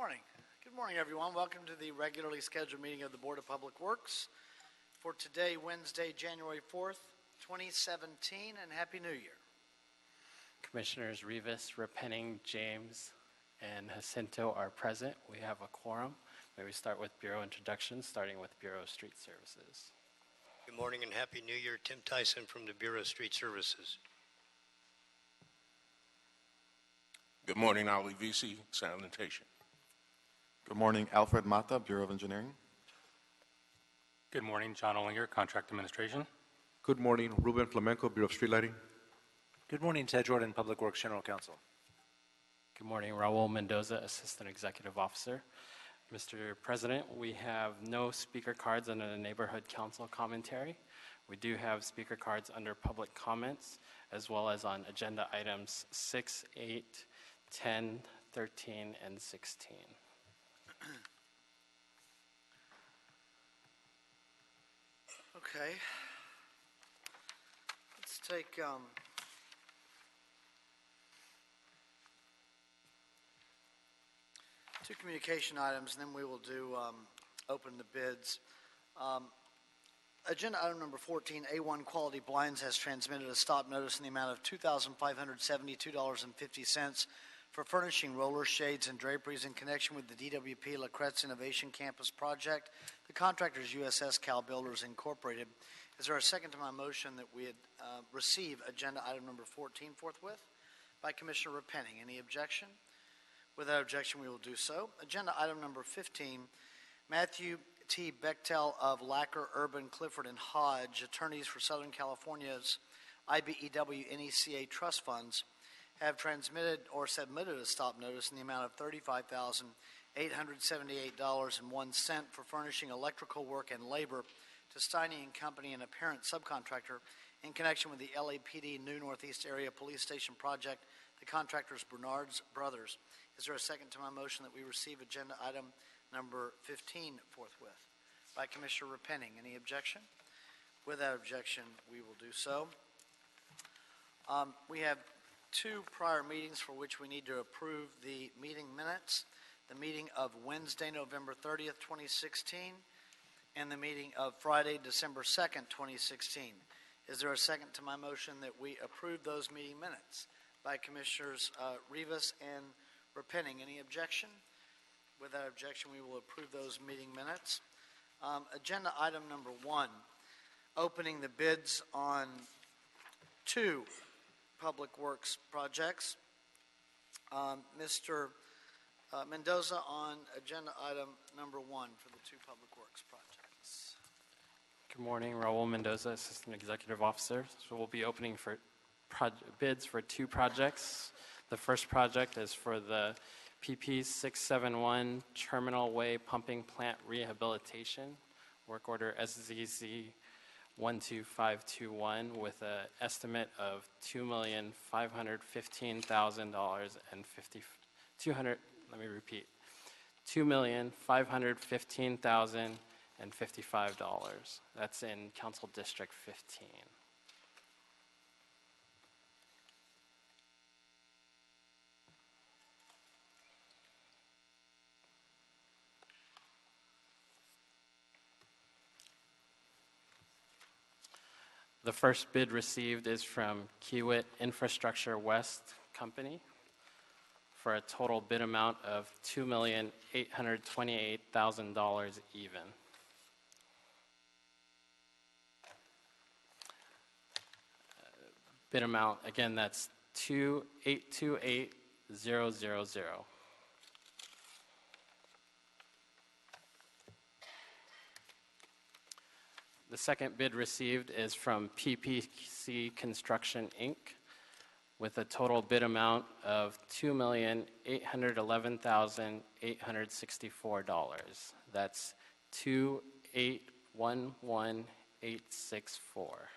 morning. Good morning, everyone. Welcome to the regularly scheduled meeting of the Board of Public Works for today, Wednesday, January 4th, 2017, and Happy New Year. Commissioners Rivas, Repenning, James, and Jacinto are present. We have a quorum. May we start with Bureau introductions, starting with Bureau of Street Services. Good morning and Happy New Year. Tim Tyson from the Bureau of Street Services. Good morning, Ali VC, Sanitation. Good morning, Alfred Mata, Bureau of Engineering. Good morning, John Ollinger, Contract Administration. Good morning, Ruben Flamenco, Bureau of Street Lighting. Good morning, Ted Jordan, Public Works General Counsel. Good morning, Raul Mendoza, Assistant Executive Officer. Mr. President, we have no speaker cards under the Neighborhood Council commentary. We do have speaker cards under public comments, as well as on agenda items 6, 8, 10, 13, and 16. Okay. Let's take two communication items, and then we will do open the bids. Agenda item number 14, A1 Quality Blinds has transmitted a stop notice in the amount of $2,572.50 for furnishing roller shades and draperies in connection with the DWP La Kretz Innovation Campus project. The contractor is USS Cal Builders Incorporated. Is there a second to my motion that we receive agenda item number 14 forthwith? By Commissioner Repenning. Any objection? Without objection, we will do so. Agenda item number 15, Matthew T. Bechtel of Lacker, Urban, Clifford, and Hodge, attorneys for Southern California's IBEW NECA trust funds, have transmitted or submitted a stop notice in the amount of $35,878.01 for furnishing electrical work and labor to Steiny & Company, an apparent subcontractor, in connection with the LAPD New Northeast Area Police Station project. The contractors Bernard's Brothers. Is there a second to my motion that we receive agenda item number 15 forthwith? By Commissioner Repenning. Any objection? Without objection, we will do so. We have two prior meetings for which we need to approve the meeting minutes. The meeting of Wednesday, November 30th, 2016, and the meeting of Friday, December 2nd, 2016. Is there a second to my motion that we approve those meeting minutes? By Commissioners Rivas and Repenning. Any objection? Without objection, we will approve those meeting minutes. Agenda item number 1, opening the bids on 2 public works projects. Mr. Mendoza on agenda item number 1 for the 2 public works projects. Good morning, Raul Mendoza, Assistant Executive Officer. So we'll be opening for bids for 2 projects. The first project is for the PP 671 Terminal Way Pumping Plant Rehabilitation, work order SZZ 12521, with an estimate of $2,515,055. That's in Council District 15. The first bid received is from Kiewit Infrastructure West Company for a total bid amount of $2,828,000 even. Bid amount, again, that's $2,828,000. The second bid received is from PPC Construction, Inc., with a total bid amount of $2,811,864. That's $2,811,864.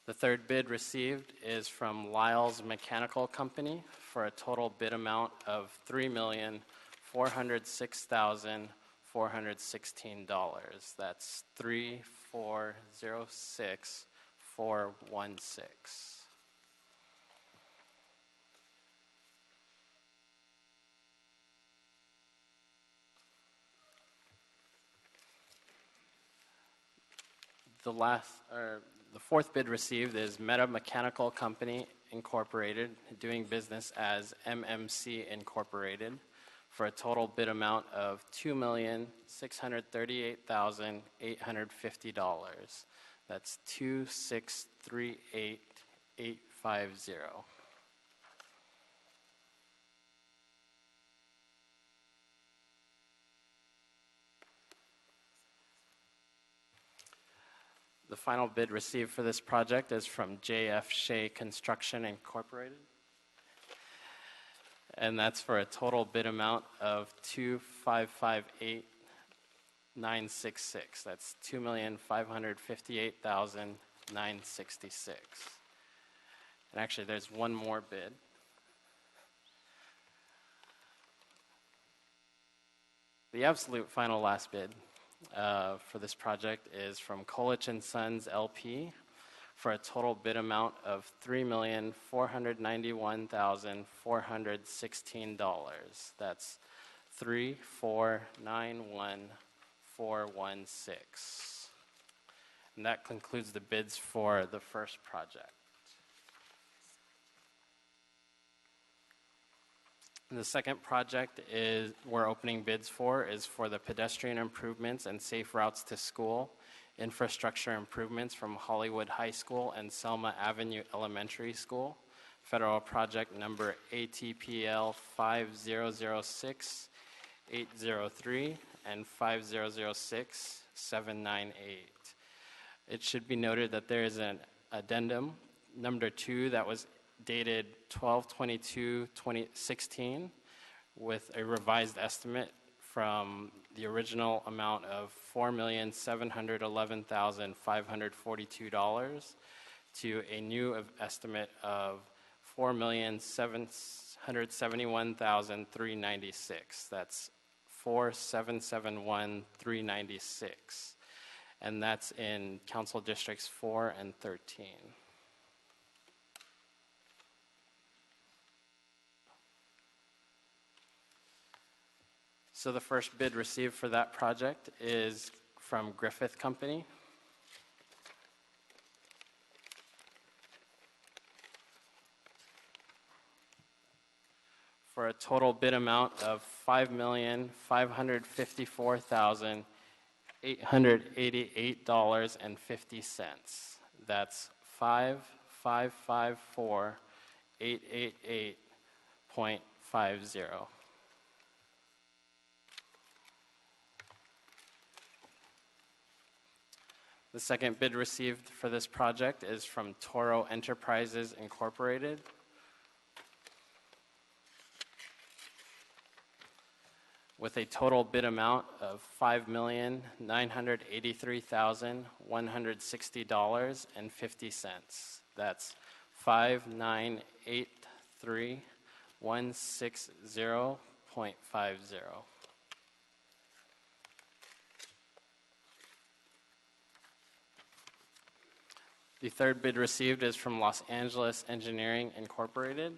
The third bid received is from Lyle's Mechanical Company for a total bid amount of $3,406,416. That's $3,406,416. The fourth bid received is Meta Mechanical Company Incorporated, doing business as MMC Incorporated, for a total bid amount of $2,638,850. That's 2638850. The final bid received for this project is from J.F. Shea Construction Incorporated, and that's for a total bid amount of $2,558,966. That's $2,558,966. And actually, there's one more bid. The absolute final last bid for this project is from Kolich & Sons LP for a total bid amount of $3,491,416. That's $3,491,416. And that concludes the bids for the first project. And the second project we're opening bids for is for the pedestrian improvements and safe routes to school, infrastructure improvements from Hollywood High School and Selma Avenue Elementary School, federal project number ATPL 5006-803 and 5006-798. It should be noted that there is an addendum, number 2, that was dated 12/22/2016 with a revised estimate from the original amount of $4,711,542 to a new estimate of $4,771,396. That's $4,771,396, and that's in Council Districts 4 and 13. So the first bid received for that project is from Griffith Company. For a total bid amount of $5,554,888.50. That's $5,554,888.50. The second bid received for this project is from Toro Enterprises Incorporated. With a total bid amount of $5,983,160.50. That's $5,983,160.50. The third bid received is from Los Angeles Engineering Incorporated.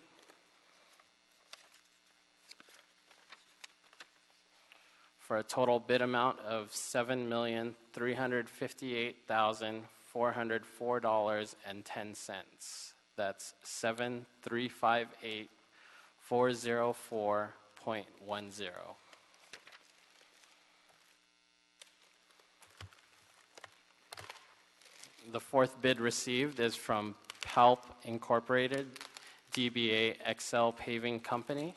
For a total bid amount of $7,358,404.10. That's $7,358,404.10. The fourth bid received is from Palp Incorporated, DBA XL Paving Company,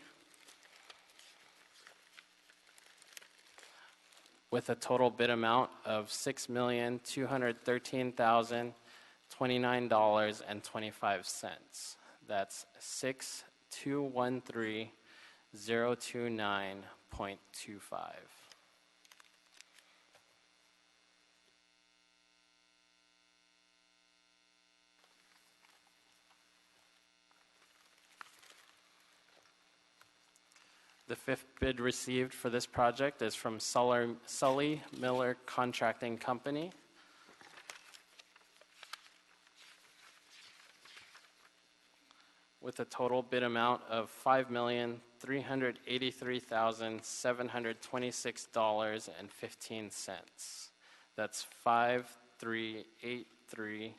with a total bid amount of $6,213,029.25. That's $6,213,029.25. The fifth bid received for this project is from Sully Miller Contracting Company. With a total bid amount of $5,383,726.15. That's $5,383,726.15. 1383726.15.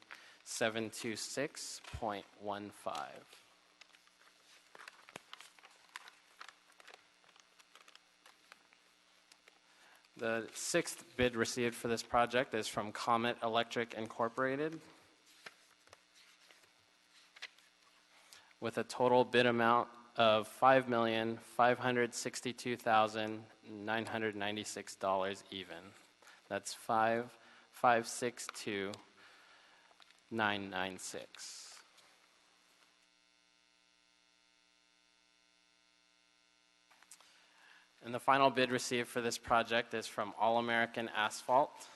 The sixth bid received for this project is from Comet Electric Incorporated with a total bid amount of $5,562,996 even. That's $5,562,996. And the final bid received for this project is from All American Asphalt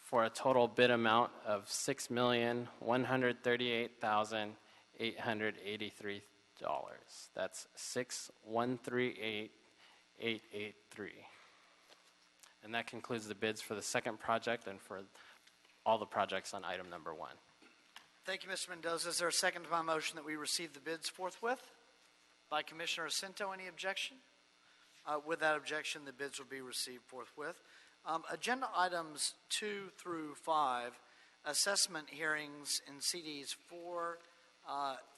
for a total bid amount of $6,138,883. That's $6,138,883. And that concludes the bids for the second project and for all the projects on item number 1. Thank you, Mr. Mendoza. Is there a second to my motion that we receive the bids forthwith? By Commissioner Jacinto, any objection? With that objection, the bids will be received forthwith. Agenda items 2 through 5, assessment hearings in CDs 4,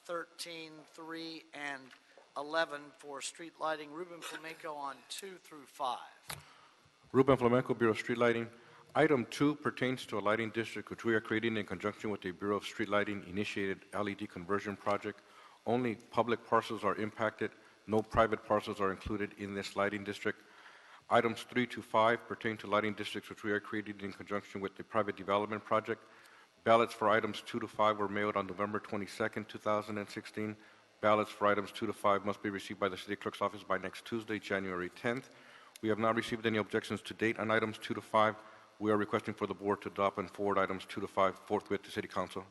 13, 3, and 11 for street lighting. Ruben Flamenco on 2 through 5. Ruben Flamenco, Bureau of Street Lighting. Item 2 pertains to a lighting district which we are creating in conjunction with the Bureau of Street Lighting initiated LED conversion project. Only public parcels are impacted. No private parcels are included in this lighting district. Items 3 to 5 pertain to lighting districts which we are creating in conjunction with the private development project. Ballots for items 2 to 5 were mailed on November 22nd, 2016. Ballots for items 2 to 5 must be received by the City Clerk's office by next Tuesday, January 10th. We have not received any objections to date on items 2 to 5. We are requesting for the board to adopt and forward items 2 to 5 forthwith to City Council.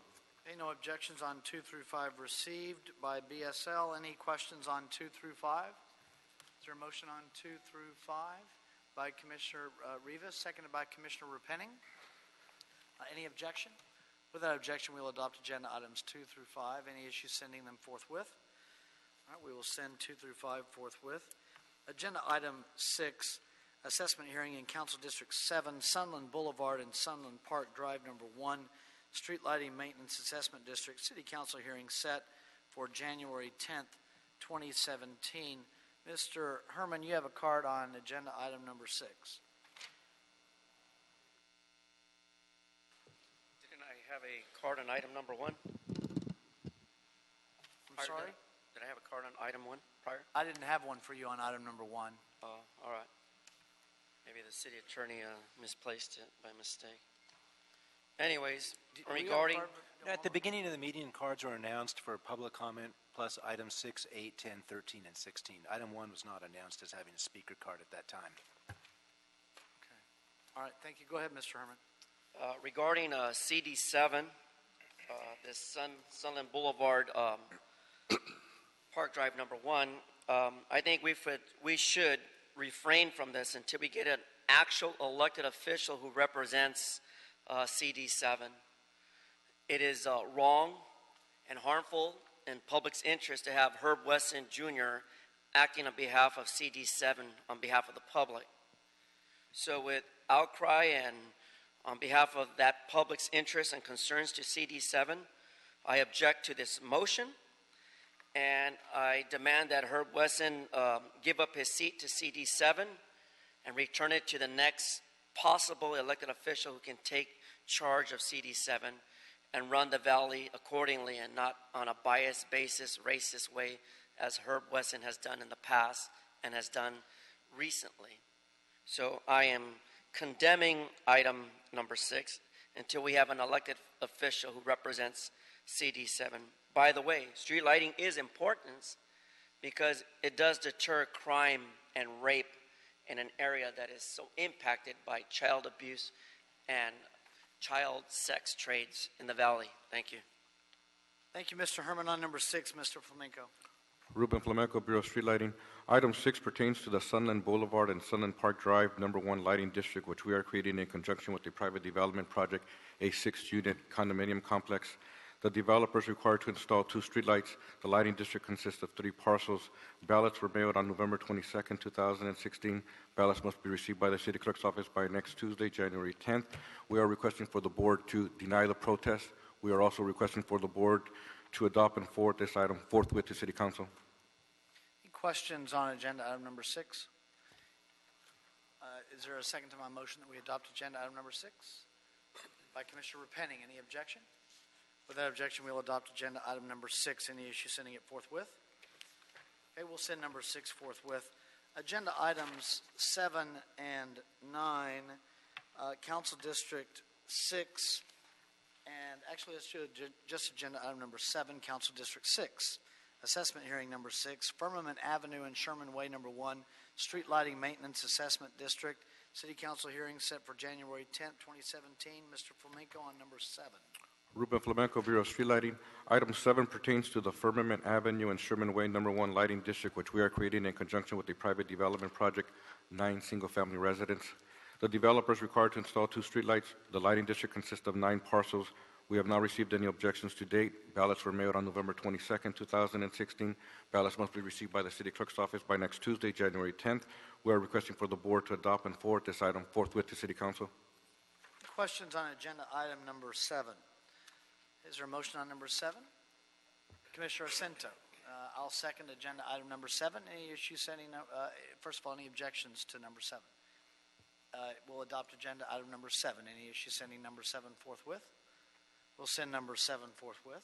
Okay, no objections on 2 through 5 received by BSL. Any questions on 2 through 5? Is there a motion on 2 through 5 by Commissioner Rivas, seconded by Commissioner Repenning? Any objection? With that objection, we will adopt agenda items 2 through 5. Any issues sending them forthwith? All right, we will send 2 through 5 forthwith. Agenda item 6, assessment hearing in Council District 7, Sunland Boulevard and Sunland Park Drive number 1, Street Lighting Maintenance Assessment District. City Council hearing set for January 10th, 2017. Mr. Herman, you have a card on agenda item number 6. Didn't I have a card on item number 1? I'm sorry? Did I have a card on item 1 prior? I didn't have one for you on item number 1. All right. Maybe the city attorney misplaced it by mistake. Anyways, regarding... At the beginning of the meeting, cards were announced for public comment, plus items 6, 8, 10, 13, and 16. Item 1 was not announced as having a speaker card at that time. Okay. All right, thank you. Go ahead, Mr. Herman. Regarding CD7, this Sunland Boulevard Park Drive number 1, I think we should refrain from this until we get an actual elected official who represents CD7. It is wrong and harmful in public's interest to have Herb Wesson Jr. acting on behalf of CD7 on behalf of the public. So with outcry and on behalf of that public's interest and concerns to CD7, I object to this motion, and I demand that Herb Wesson give up his seat to CD7 and return it to the next possible elected official who can take charge of CD7 and run the valley accordingly and not on a biased basis, racist way, as Herb Wesson has done in the past and has done recently. So I am condemning item number 6 until we have an elected official who represents CD7. By the way, street lighting is important because it does deter crime and rape in an area that is so impacted by child abuse and child sex trades in the valley. Thank you. Thank you, Mr. Herman. On number 6, Mr. Flamenco. Ruben Flamenco, Bureau of Street Lighting. Item 6 pertains to the Sunland Boulevard and Sunland Park Drive number 1 lighting district, which we are creating in conjunction with the private development project, a 6-unit condominium complex. The developer is required to install 2 streetlights. The lighting district consists of 3 parcels. Ballots were mailed on November 22nd, 2016. Ballots must be received by the city clerk's office by next Tuesday, January 10th. We are requesting for the board to deny the protest. We are also requesting for the board to adopt and forward this item forthwith to city council. Any questions on agenda item number 6? Is there a second to my motion that we adopt agenda item number 6? By Commissioner Repenning. Any objection? Without objection, we'll adopt agenda item number 6. Any issue sending it forthwith? Okay, we'll send number 6 forthwith. Agenda items 7 and 9, Council District 6, and actually let's do just agenda item number 7, Council District 6. Assessment hearing number 6, Firmament Avenue and Sherman Way number 1, Street Lighting Maintenance Assessment District. City Council hearing set for January 10th, 2017. Mr. Flamenco on number 7. Ruben Flamenco, Bureau of Street Lighting. Item 7 pertains to the Firmament Avenue and Sherman Way number 1 lighting district, which we are creating in conjunction with a private development project, 9 single-family residents. The developer is required to install 2 streetlights. The lighting district consists of 9 parcels. We have not received any objections to date. Ballots were mailed on November 22nd, 2016. Ballots must be received by the city clerk's office by next Tuesday, January 10th. We are requesting for the board to adopt and forward this item forthwith to city council. Questions on agenda item number 7? Is there a motion on number 7? Commissioner Asento. I'll second agenda item number 7. Any issues sending, first of all, any objections to number 7? We'll adopt agenda item number 7. Any issues sending number 7 forthwith? We'll send number 7 forthwith.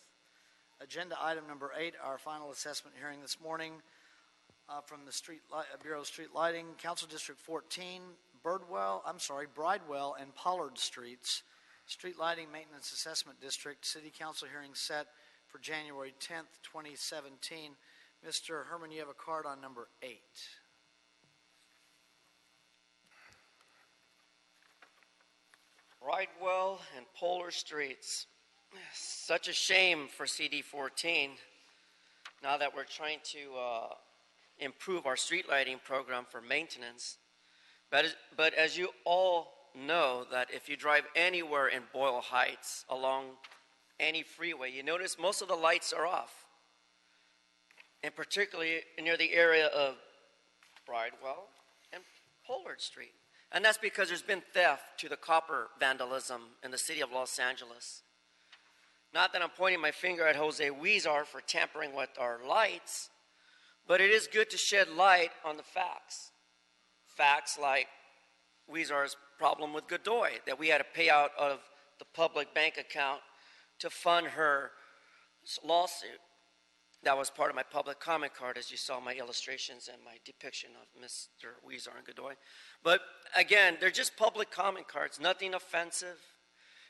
Agenda item number 8, our final assessment hearing this morning from the Bureau of Street Lighting, Council District 14, Bridewell and Pollard Streets, Street Lighting Maintenance Assessment District. City Council hearing set for January 10th, 2017. Mr. Herman, you have a card on number 8. Bridewell and Polar Streets. Such a shame for CD 14 now that we're trying to improve our street lighting program for maintenance. But as you all know, that if you drive anywhere in Boyle Heights along any freeway, you notice most of the lights are off, and particularly near the area of Bridewell and Pollard Street. And that's because there's been theft to the copper vandalism in the city of Los Angeles. Not that I'm pointing my finger at Jose Huizar for tampering with our lights, but it is good to shed light on the facts. Facts like Huizar's problem with Godoy, that we had to pay out of the public bank account to fund her lawsuit. That was part of my public comment card, as you saw my illustrations and my depiction of Mr. Huizar and Godoy. But again, they're just public comment cards, nothing offensive.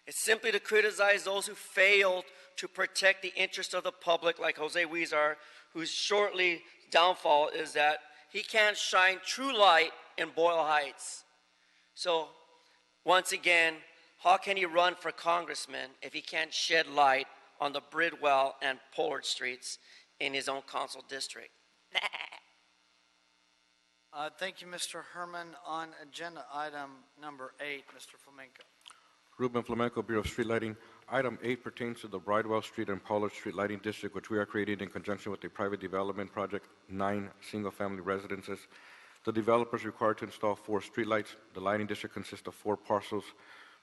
It's simply to criticize those who failed to protect the interest of the public, like Jose Huizar, whose shortly downfall is that he can't shine true light in Boyle Heights. So, once again, how can he run for congressman if he can't shed light on the Bridwell and Pollard Streets in his own council district? Thank you, Mr. Herman. On agenda item number 8, Mr. Flamenco. Ruben Flamenco, Bureau of Street Lighting. Item 8 pertains to the Bridewell Street and Pollard Street Lighting District, which we are creating in conjunction with a private development project, 9 single-family residences. The developer is required to install 4 streetlights. The lighting district consists of 4 parcels.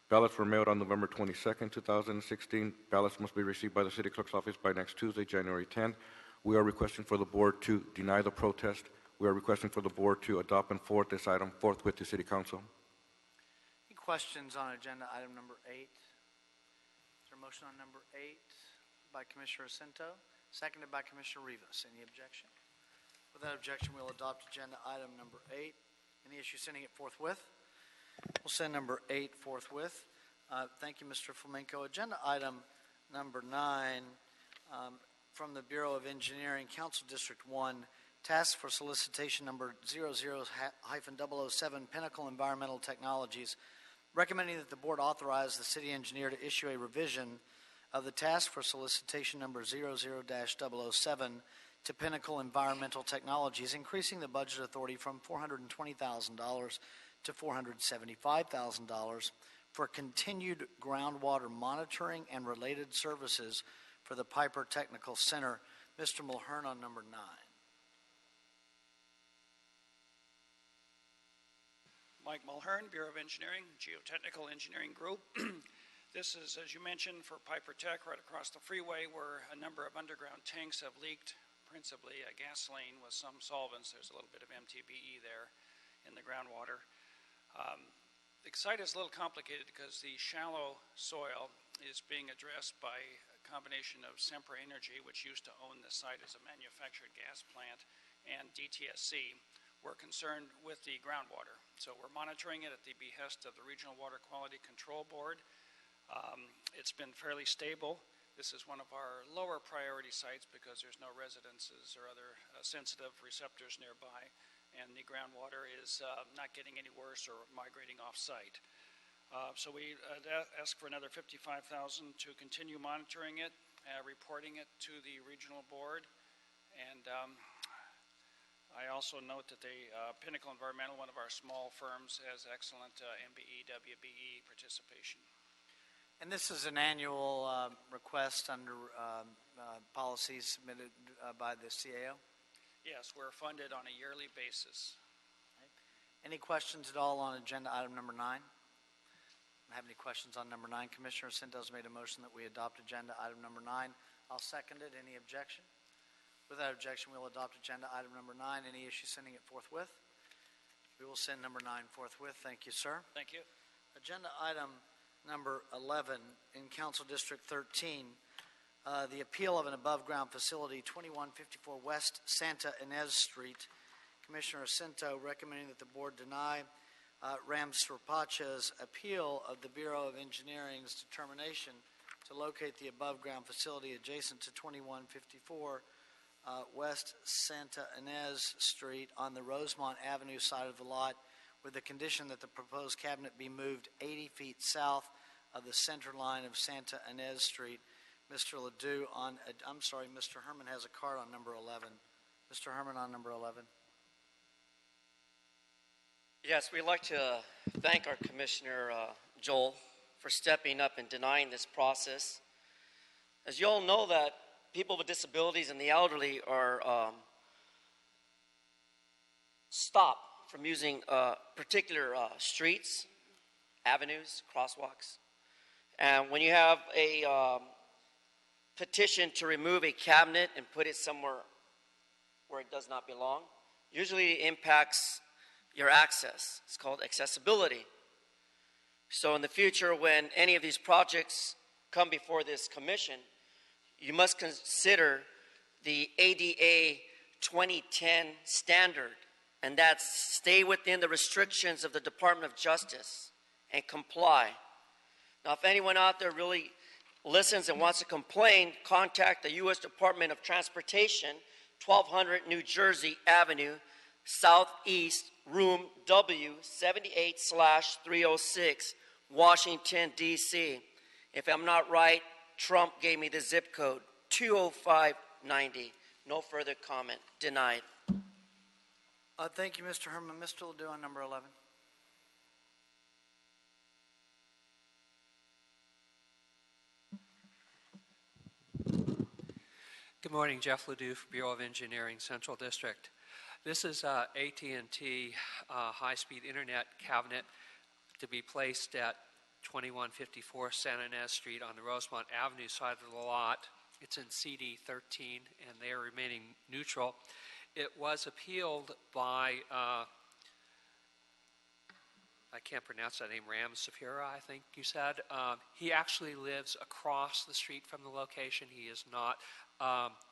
Ballots were mailed on November 22nd, 2016. Ballots must be received by the city clerk's office by next Tuesday, January 10th. We are requesting for the board to deny the protest. We are requesting for the board to adopt and forward this item forthwith to city council. Any questions on agenda item number 8? Is there a motion on number 8 by Commissioner Asento, seconded by Commissioner Rivas? Any objection? Without objection, we'll adopt agenda item number 8. Any issue sending it forthwith? We'll send number 8 forthwith. Thank you, Mr. Flamenco. Agenda item number 9 from the Bureau of Engineering, Council District 1, task for solicitation number 00-007, Pinnacle Environmental Technologies, recommending that the board authorize the city engineer to issue a revision of the task for solicitation number 00-007 to Pinnacle Environmental Technologies, increasing the budget authority from $420,000 to $475,000 for continued groundwater monitoring and related services for the Piper Technical Center. Mr. Mulhern on number 9. Mike Mulhern, Bureau of Engineering, Geotechnical Engineering Group. This is, as you mentioned, for Piper Tech right across the freeway where a number of underground tanks have leaked, principally gasoline with some solvents. There's a little bit of MTBE there in the groundwater. The site is a little complicated because the shallow soil is being addressed by a combination of Sempra Energy, which used to own the site as a manufactured gas plant, and DTSC. We're concerned with the groundwater. So we're monitoring it at the behest of the Regional Water Quality Control Board. It's been fairly stable. This is one of our lower priority sites because there's no residences or other sensitive receptors nearby, and the groundwater is not getting any worse or migrating off-site. So we ask for another $55,000 to continue monitoring it, reporting it to the regional board, and I also note that the Pinnacle Environmental, one of our small firms, has excellent MBE, WBE participation. And this is an annual request under policies submitted by the CAO? Yes, we're funded on a yearly basis. Any questions at all on agenda item number 9? I have any questions on number 9? Commissioner Sintos made a motion that we adopt agenda item number 9. I'll second it. Any objection? Without objection, we'll adopt agenda item number 9. Any issue sending it forthwith? We will send number 9 forthwith. Thank you, sir. Thank you. Agenda item number 11 in Council District 13, the appeal of an above-ground facility, 2154 West Santa Ynez Street. Commissioner Jacinto recommending that the board deny Ram Sripacha's appeal of the Bureau of Engineering's determination to locate the above-ground facility adjacent to 2154 West Santa Ynez Street on the Rosemont Avenue side of the lot, with the condition that the proposed cabinet be moved 80 feet south of the center line of Santa Ynez Street. Mr. Ledoux Mr. Herman has a card on number 11. Mr. Herman on number 11. Yes, we'd like to thank our Commissioner Joel for stepping up and denying this process. As you all know, that people with disabilities and the elderly are stopped from using particular streets, avenues, crosswalks. And when you have a petition to remove a cabinet and put it somewhere where it does not belong, usually it impacts your access. It's called accessibility. So in the future, when any of these projects come before this commission, you must consider the ADA 2010 standard, and that's stay within the restrictions of the Department of Justice and comply. Now, if anyone out there really listens and wants to complain, contact the U.S. Department of Transportation, 1200 New Jersey Avenue, Southeast, room W, 78/306, Washington, D.C. If I'm not right, Trump gave me the zip code, 20590. No further comment. Denied. Thank you, Mr. Herman. Mr. Ledoux on number 11. Good morning, Jeff Ledoux, Bureau of Engineering, Central District. This is AT&T high-speed internet cabinet to be placed at 2154 Santa Ynez Street on the Rosemont Avenue side of the lot. It's in CD 13, and they are remaining neutral. It was appealed by, I can't pronounce that name, Ram Safira, I think you said. He actually lives across the street from the location. He is not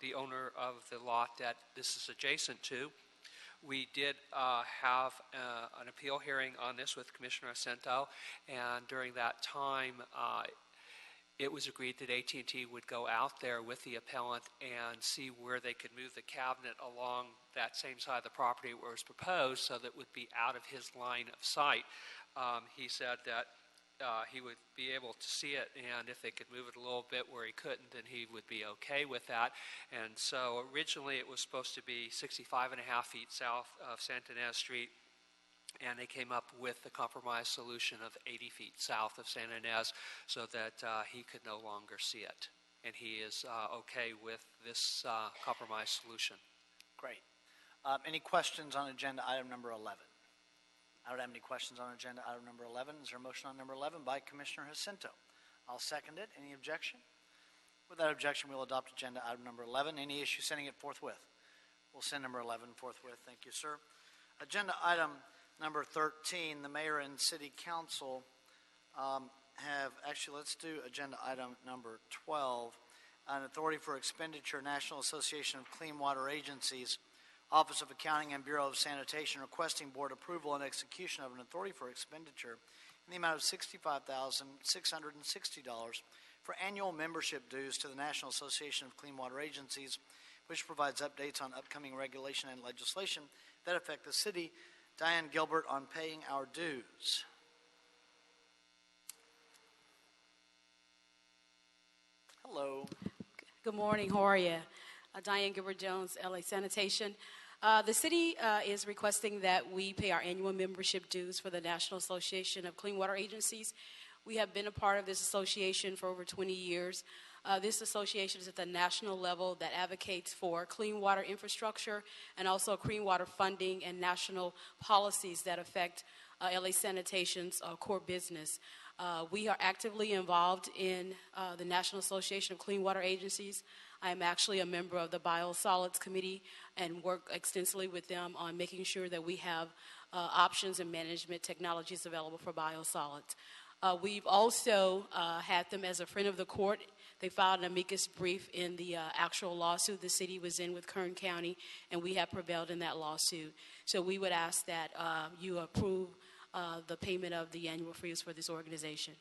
the owner of the lot that this is adjacent to. We did have an appeal hearing on this with Commissioner Jacinto, and during that time, it was agreed that AT&T would go out there with the appellant and see where they could move the cabinet along that same side of the property where it was proposed so that it would be out of his line of sight. He said that he would be able to see it, and if they could move it a little bit where he couldn't, then he would be okay with that. And so originally it was supposed to be 65.5 feet south of Santa Ynez Street, and they came up with the compromise solution of 80 feet south of Santa Ynez so that he could no longer see it. and he is okay with this compromise solution. Great. Any questions on agenda item number 11? I don't have any questions on agenda item number 11. Is there a motion on number 11 by Commissioner Jacinto? I'll second it. Any objection? Without objection, we'll adopt agenda item number 11. Any issue sending it forthwith? We'll send number 11 forthwith. Thank you, sir. Agenda item number 13, the mayor and city council let's do agenda item number 12, an authority for expenditure, National Association of Clean Water Agencies, Office of Accounting and Bureau of Sanitation requesting board approval and execution of an authority for expenditure in the amount of $65,660 for annual membership dues to the National Association of Clean Water Agencies, which provides updates on upcoming regulation and legislation that affect the city. Diane Gilbert on paying our dues. Hello. Good morning. How are you? Diane Gilbert Jones, LA Sanitation. The city is requesting that we pay our annual membership dues for the National Association of Clean Water Agencies. We have been a part of this association for over 20 years. This association is at the national level that advocates for clean water infrastructure and also clean water funding and national policies that affect LA Sanitation's core business. We are actively involved in the National Association of Clean Water Agencies. I am actually a member of the Biosolids Committee and work extensively with them on making sure that we have options and management technologies available for biosolids. We've also had them as a friend of the court. They filed an amicus brief in the actual lawsuit the city was in with Kern County, and we have prevailed in that lawsuit. So we would ask that you approve the payment of the annual fees for this organization.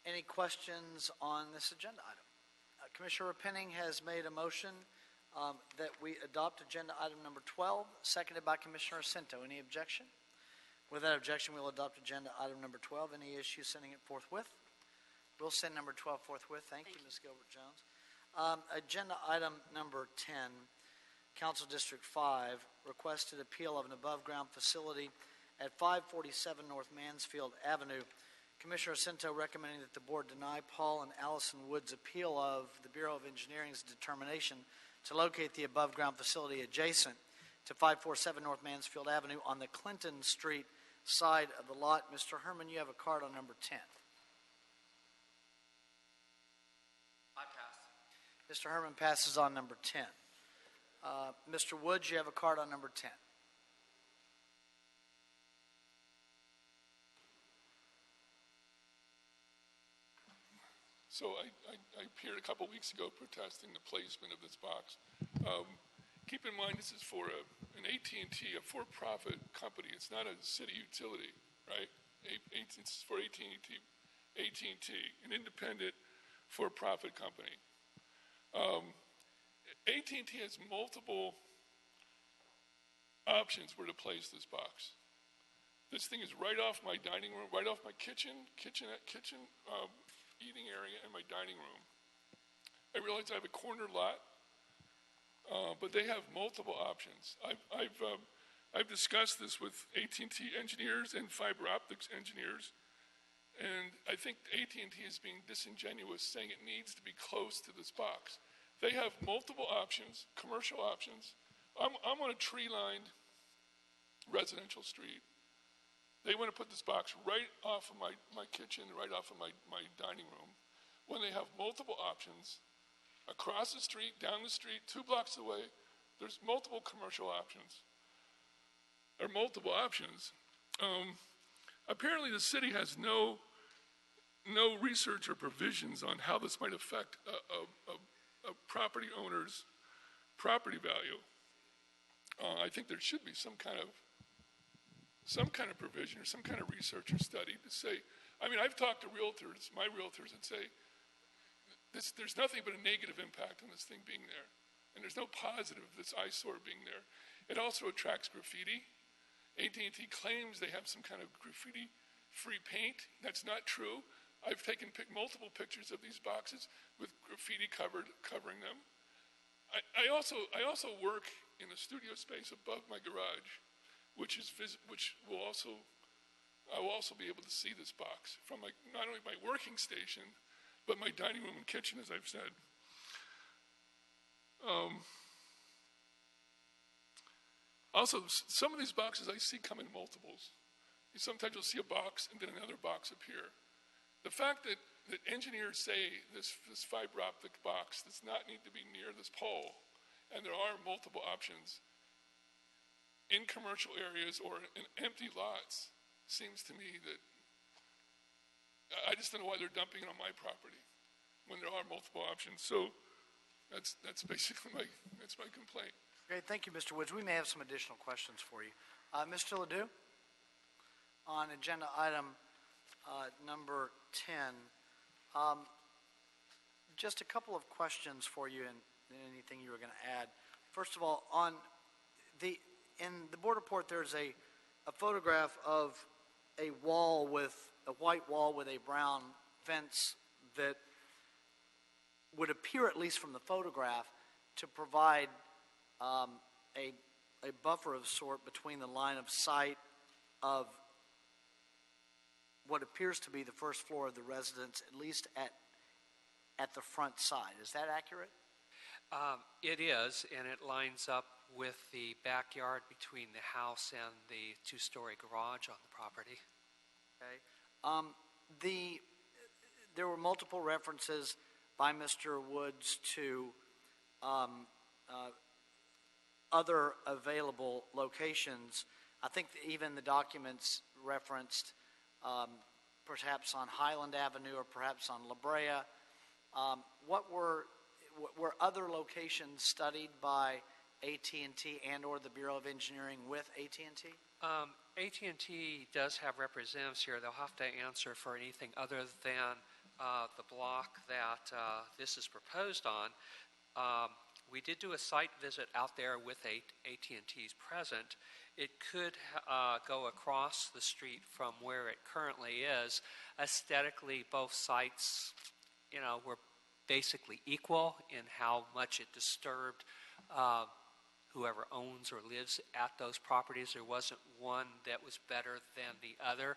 Any questions on this agenda item? Commissioner Penning has made a motion that we adopt agenda item number 12, seconded by Commissioner Jacinto. Any objection? Without objection, we'll adopt agenda item number 12. Any issues sending it forthwith? We'll send number 12 forthwith. Thank you, Ms. Gilbert-Jones. Agenda item number 10, Council District 5, requested appeal of an above-ground facility at 547 North Mansfield Avenue. Commissioner Jacinto recommending that the board deny Paul and Allison Wood's appeal of the Bureau of Engineering's determination to locate the above-ground facility adjacent to 547 North Mansfield Avenue on the Clinton Street side of the lot. Mr. Herman, you have a card on number 10. I pass. Mr. Herman passes on number 10. Mr. Woods, you have a card on number 10. So I appeared a couple weeks ago protesting the placement of this box. Keep in mind, this is for an AT&T, a for-profit company. It's not a city utility, right? It's for AT&T, an independent for-profit company. AT&T has multiple options where to place this box. This thing is right off my dining room, right off my kitchen eating area, and my dining room. I realize I have a corner lot, but they have multiple options. I've discussed this with AT&T engineers and fiber optics engineers, and I think AT&T is being disingenuous, saying it needs to be close to this box. They have multiple options, commercial options. I'm on a tree-lined residential street. They want to put this box right off of my kitchen, right off of my dining room, when they have multiple options. Across the street, down the street, 2 blocks away, there's multiple commercial options. There are multiple options. Apparently the city has no research or provisions on how this might affect a property owner's property value. I think there should be some kind of provision or some kind of research or study to say, I mean, I've talked to realtors, my realtors, that say there's nothing but a negative impact on this thing being there. And there's no positive of this eyesore being there. It also attracts graffiti. AT&T claims they have some kind of graffiti-free paint. That's not true. I've taken multiple pictures of these boxes with graffiti covering them. I also work in a studio space above my garage, which will also, I will also be able to see this box from not only my working station, but my dining room and kitchen, as I've said. Also, some of these boxes I see come in multiples. Sometimes you'll see a box and then another box appear. The fact that engineers say this fiber optic box does not need to be near this pole, and there are multiple options in commercial areas or in empty lots, seems to me that I just don't know why they're dumping it on my property when there are multiple options. So that's basically my complaint. Okay, thank you, Mr. Woods. We may have some additional questions for you. Mr. Ledoux, on agenda item number 10, just a couple of questions for you and anything you were going to add. First of all, in the board report, there's a photograph of a wall a white wall with a brown fence that would appear, at least from the photograph, to provide a buffer of sort between the line of sight of what appears to be the first floor of the residence, at least at the front side. Is that accurate? It is, and it lines up with the backyard between the house and the two-story garage on the property. Okay. There were multiple references by Mr. Woods to other available locations. I think even the documents referenced perhaps on Highland Avenue or perhaps on La Brea. What were other locations studied by AT&T and or the Bureau of Engineering with AT&T? AT&T does have representatives here. They'll have to answer for anything other than the block that this is proposed on. We did do a site visit out there with AT&T's present. It could go across the street from where it currently is. Aesthetically, both sites, were basically equal in how much it disturbed whoever owns or lives at those properties. There wasn't one that was better than the other.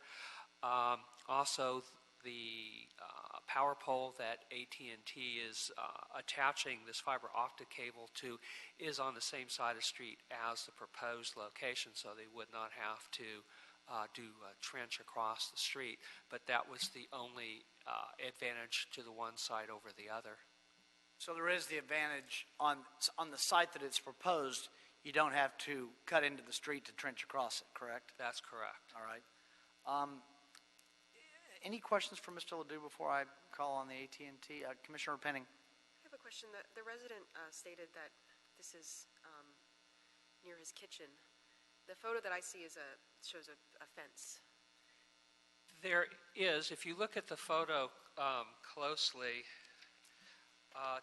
Also, the power pole that AT&T is attaching this fiber optic cable to is on the same side of the street as the proposed location, so they would not have to do a trench across the street. But that was the only advantage to the one side over the other. So there is the advantage on the site that it's proposed. You don't have to cut into the street to trench across it, correct? That's correct. All right. Any questions for Mr. Ledoux before I call on the AT&T? Commissioner Penning. I have a question. The resident stated that this is near his kitchen. The photo that I see shows a fence. There is, if you look at the photo closely,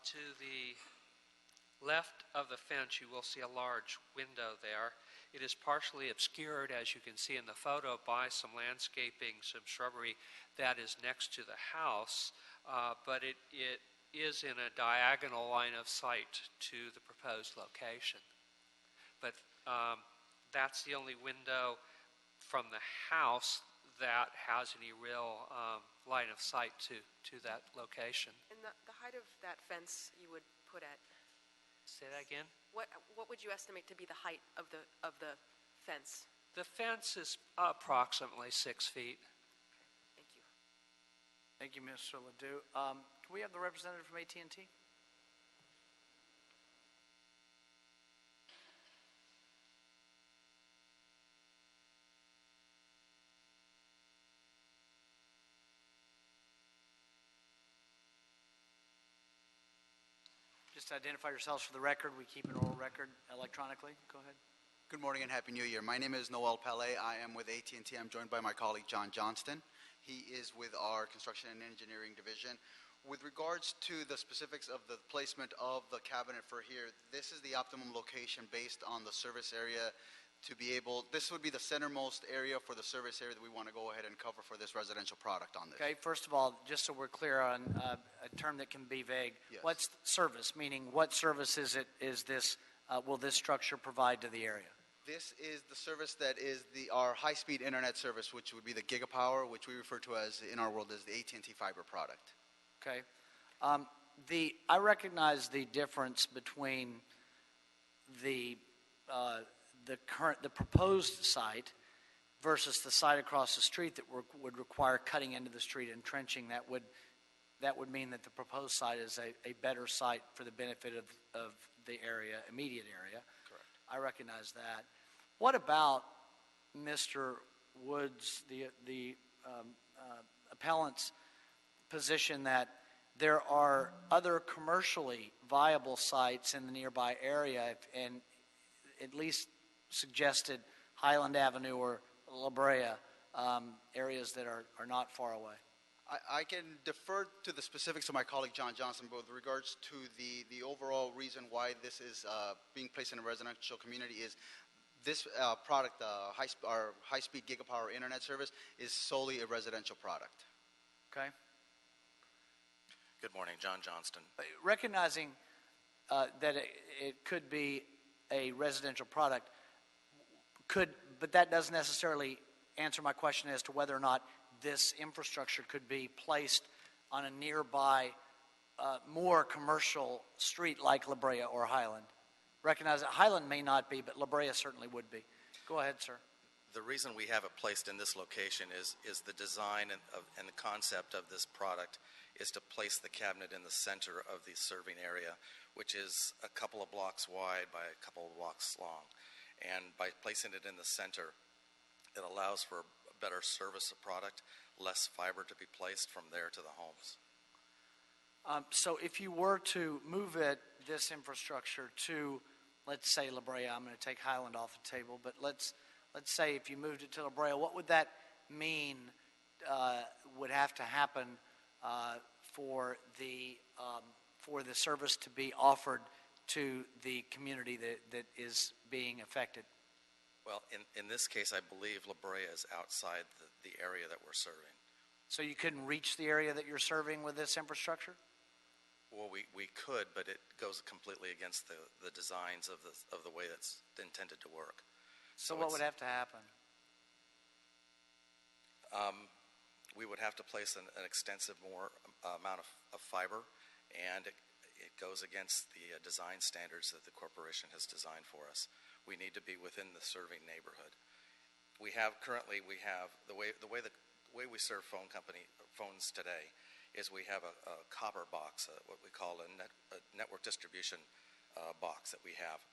to the left of the fence, you will see a large window there. It is partially obscured, as you can see in the photo, by some landscaping, some shrubbery that is next to the house, but it is in a diagonal line of sight to the proposed location. But that's the only window from the house that has any real line of sight to that location. And the height of that fence you would put at? Say that again? What would you estimate to be the height of the fence? The fence is approximately 6 feet. Thank you. Thank you, Mr. Ledoux. Can we have the representative from AT&T? Just identify yourselves for the record. We keep an oral record electronically. Go ahead. Good morning and Happy New Year. My name is Noel Pele. I am with AT&T. I'm joined by my colleague, John Johnston. He is with our Construction and Engineering Division. With regards to the specifics of the placement of the cabinet for here, this is the optimum location based on the service area to be able, this would be the centermost area for the service area that we want to go ahead and cover for this residential product on this. Okay, first of all, just so we're clear on a term that can be vague, Yes. what's service? Meaning, what service will this structure provide to the area? This is the service that is our high-speed internet service, which would be the Gigapower, which we refer to as, in our world, as the AT&T fiber product. Okay. I recognize the difference between the proposed site versus the site across the street that would require cutting into the street and trenching. That would mean that the proposed site is a better site for the benefit of the area, immediate area. Correct. I recognize that. What about Mr. Woods, the appellant's position that there are other commercially viable sites in the nearby area, and at least suggested Highland Avenue or La Brea, areas that are not far away? I can defer to the specifics of my colleague John Johnson, but with regards to the overall reason why this is being placed in a residential community is this product, our high-speed gigapower internet service, is solely a residential product. Okay. Good morning, John Johnston. Recognizing that it could be a residential product, but that doesn't necessarily answer my question as to whether or not this infrastructure could be placed on a nearby, more commercial street like La Brea or Highland. Recognize that Highland may not be, but La Brea certainly would be. Go ahead, sir. The reason we have it placed in this location is the design and the concept of this product is to place the cabinet in the center of the serving area, which is a couple of blocks wide by a couple of blocks long. And by placing it in the center, it allows for a better service of product, less fiber to be placed from there to the homes. So if you were to move this infrastructure to, let's say, La Brea, I'm going to take Highland off the table, but let's say if you moved it to La Brea, what would that mean would have to happen for the service to be offered to the community that is being affected? Well, in this case, I believe La Brea is outside the area that we're serving. So you couldn't reach the area that you're serving with this infrastructure? Well, we could, but it goes completely against the designs of the way that's intended to work. So what would have to happen? We would have to place an extensive more amount of fiber, and it goes against the design standards that the corporation has designed for us. We need to be within the serving neighborhood. We have the way we serve phones today is we have a copper box, what we call a network distribution box that we have.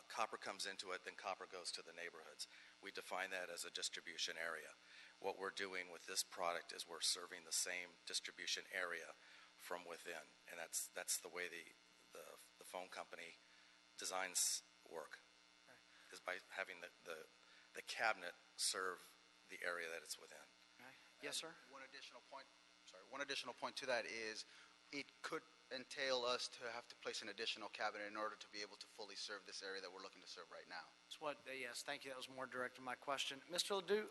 Copper comes into it, then copper goes to the neighborhoods. We define that as a distribution area. What we're doing with this product is we're serving the same distribution area from within, and that's the way the phone company designs work, is by having the cabinet serve the area that it's within. Okay. Yes, sir? One additional point to that is it could entail us to have to place an additional cabinet in order to be able to fully serve this area that we're looking to serve right now. That's what, yes, thank you. That was more direct to my question. Mr. Ledoux,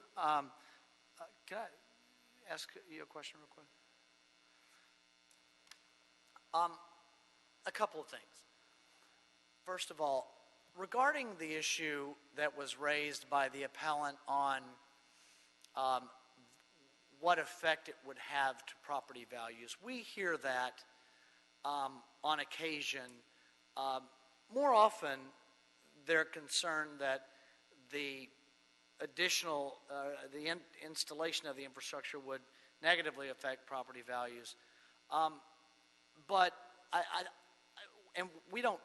can I ask you a question real quick? A couple of things. First of all, regarding the issue that was raised by the appellant on what effect it would have to property values, we hear that on occasion. More often, they're concerned that the installation of the infrastructure would negatively affect property values. But and we don't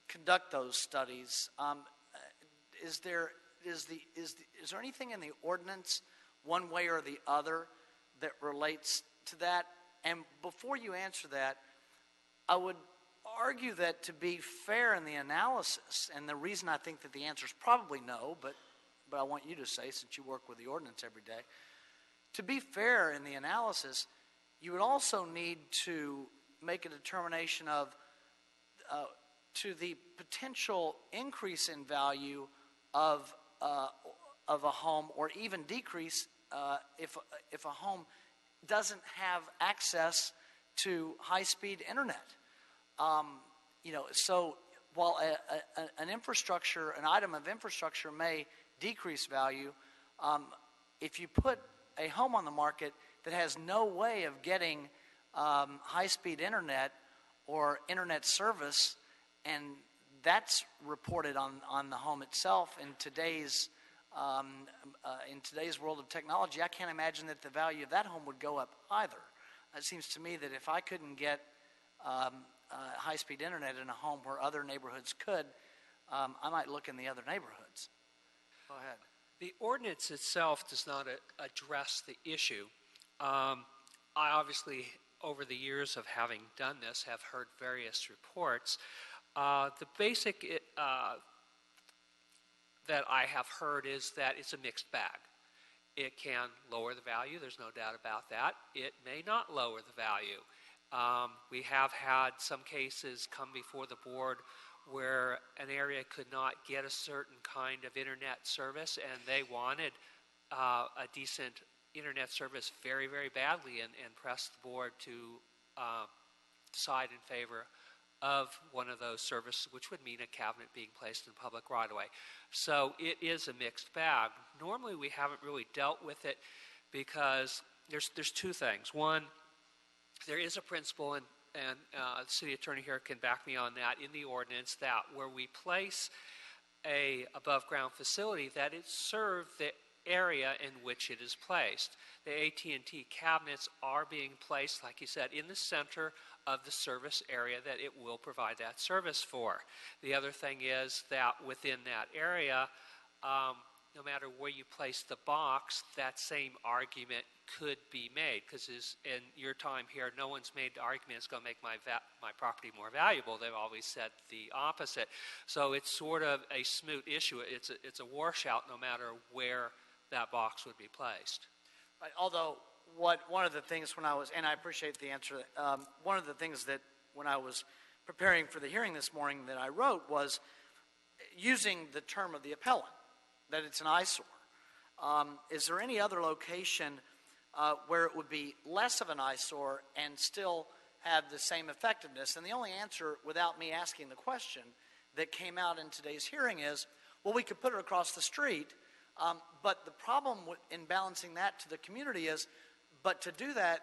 conduct those studies. Is there anything in the ordinance, one way or the other, that relates to that? And before you answer that, I would argue that to be fair in the analysis, and the reason I think that the answer is probably no, but I want you to say, since you work with the ordinance every day, to be fair in the analysis, you would also need to make a determination of to the potential increase in value of a home, or even decrease if a home doesn't have access to high-speed internet. So while an item of infrastructure may decrease value, if you put a home on the market that has no way of getting high-speed internet or internet service, and that's reported on the home itself. In today's world of technology, I can't imagine that the value of that home would go up either. It seems to me that if I couldn't get high-speed internet in a home where other neighborhoods could, I might look in the other neighborhoods. Go ahead. The ordinance itself does not address the issue. I obviously, over the years of having done this, have heard various reports. The basic that I have heard is that it's a mixed bag. It can lower the value, there's no doubt about that. It may not lower the value. We have had some cases come before the board where an area could not get a certain kind of internet service, and they wanted a decent internet service very, very badly, and pressed the board to decide in favor of one of those services, which would mean a cabinet being placed in public right-of-way. So it is a mixed bag. Normally we haven't really dealt with it because there's two things. One, there is a principle, and the city attorney here can back me on that, in the ordinance, that where we place a above-ground facility, that it serve the area in which it is placed. The AT&T cabinets are being placed, like you said, in the center of the service area that it will provide that service for. The other thing is that within that area, no matter where you place the box, that same argument could be made, because in your time here, no one's made the argument it's going to make my property more valuable. They've always said the opposite. So it's sort of a smooth issue. It's a washout no matter where that box would be placed. Right, although one of the things when I was, and I appreciate the answer, one of the things that when I was preparing for the hearing this morning that I wrote was using the term of the appellant, that it's an eyesore. Is there any other location where it would be less of an eyesore and still have the same effectiveness? And the only answer, without me asking the question, that came out in today's hearing is, well, we could put it across the street, but the problem in balancing that to the community is, but to do that,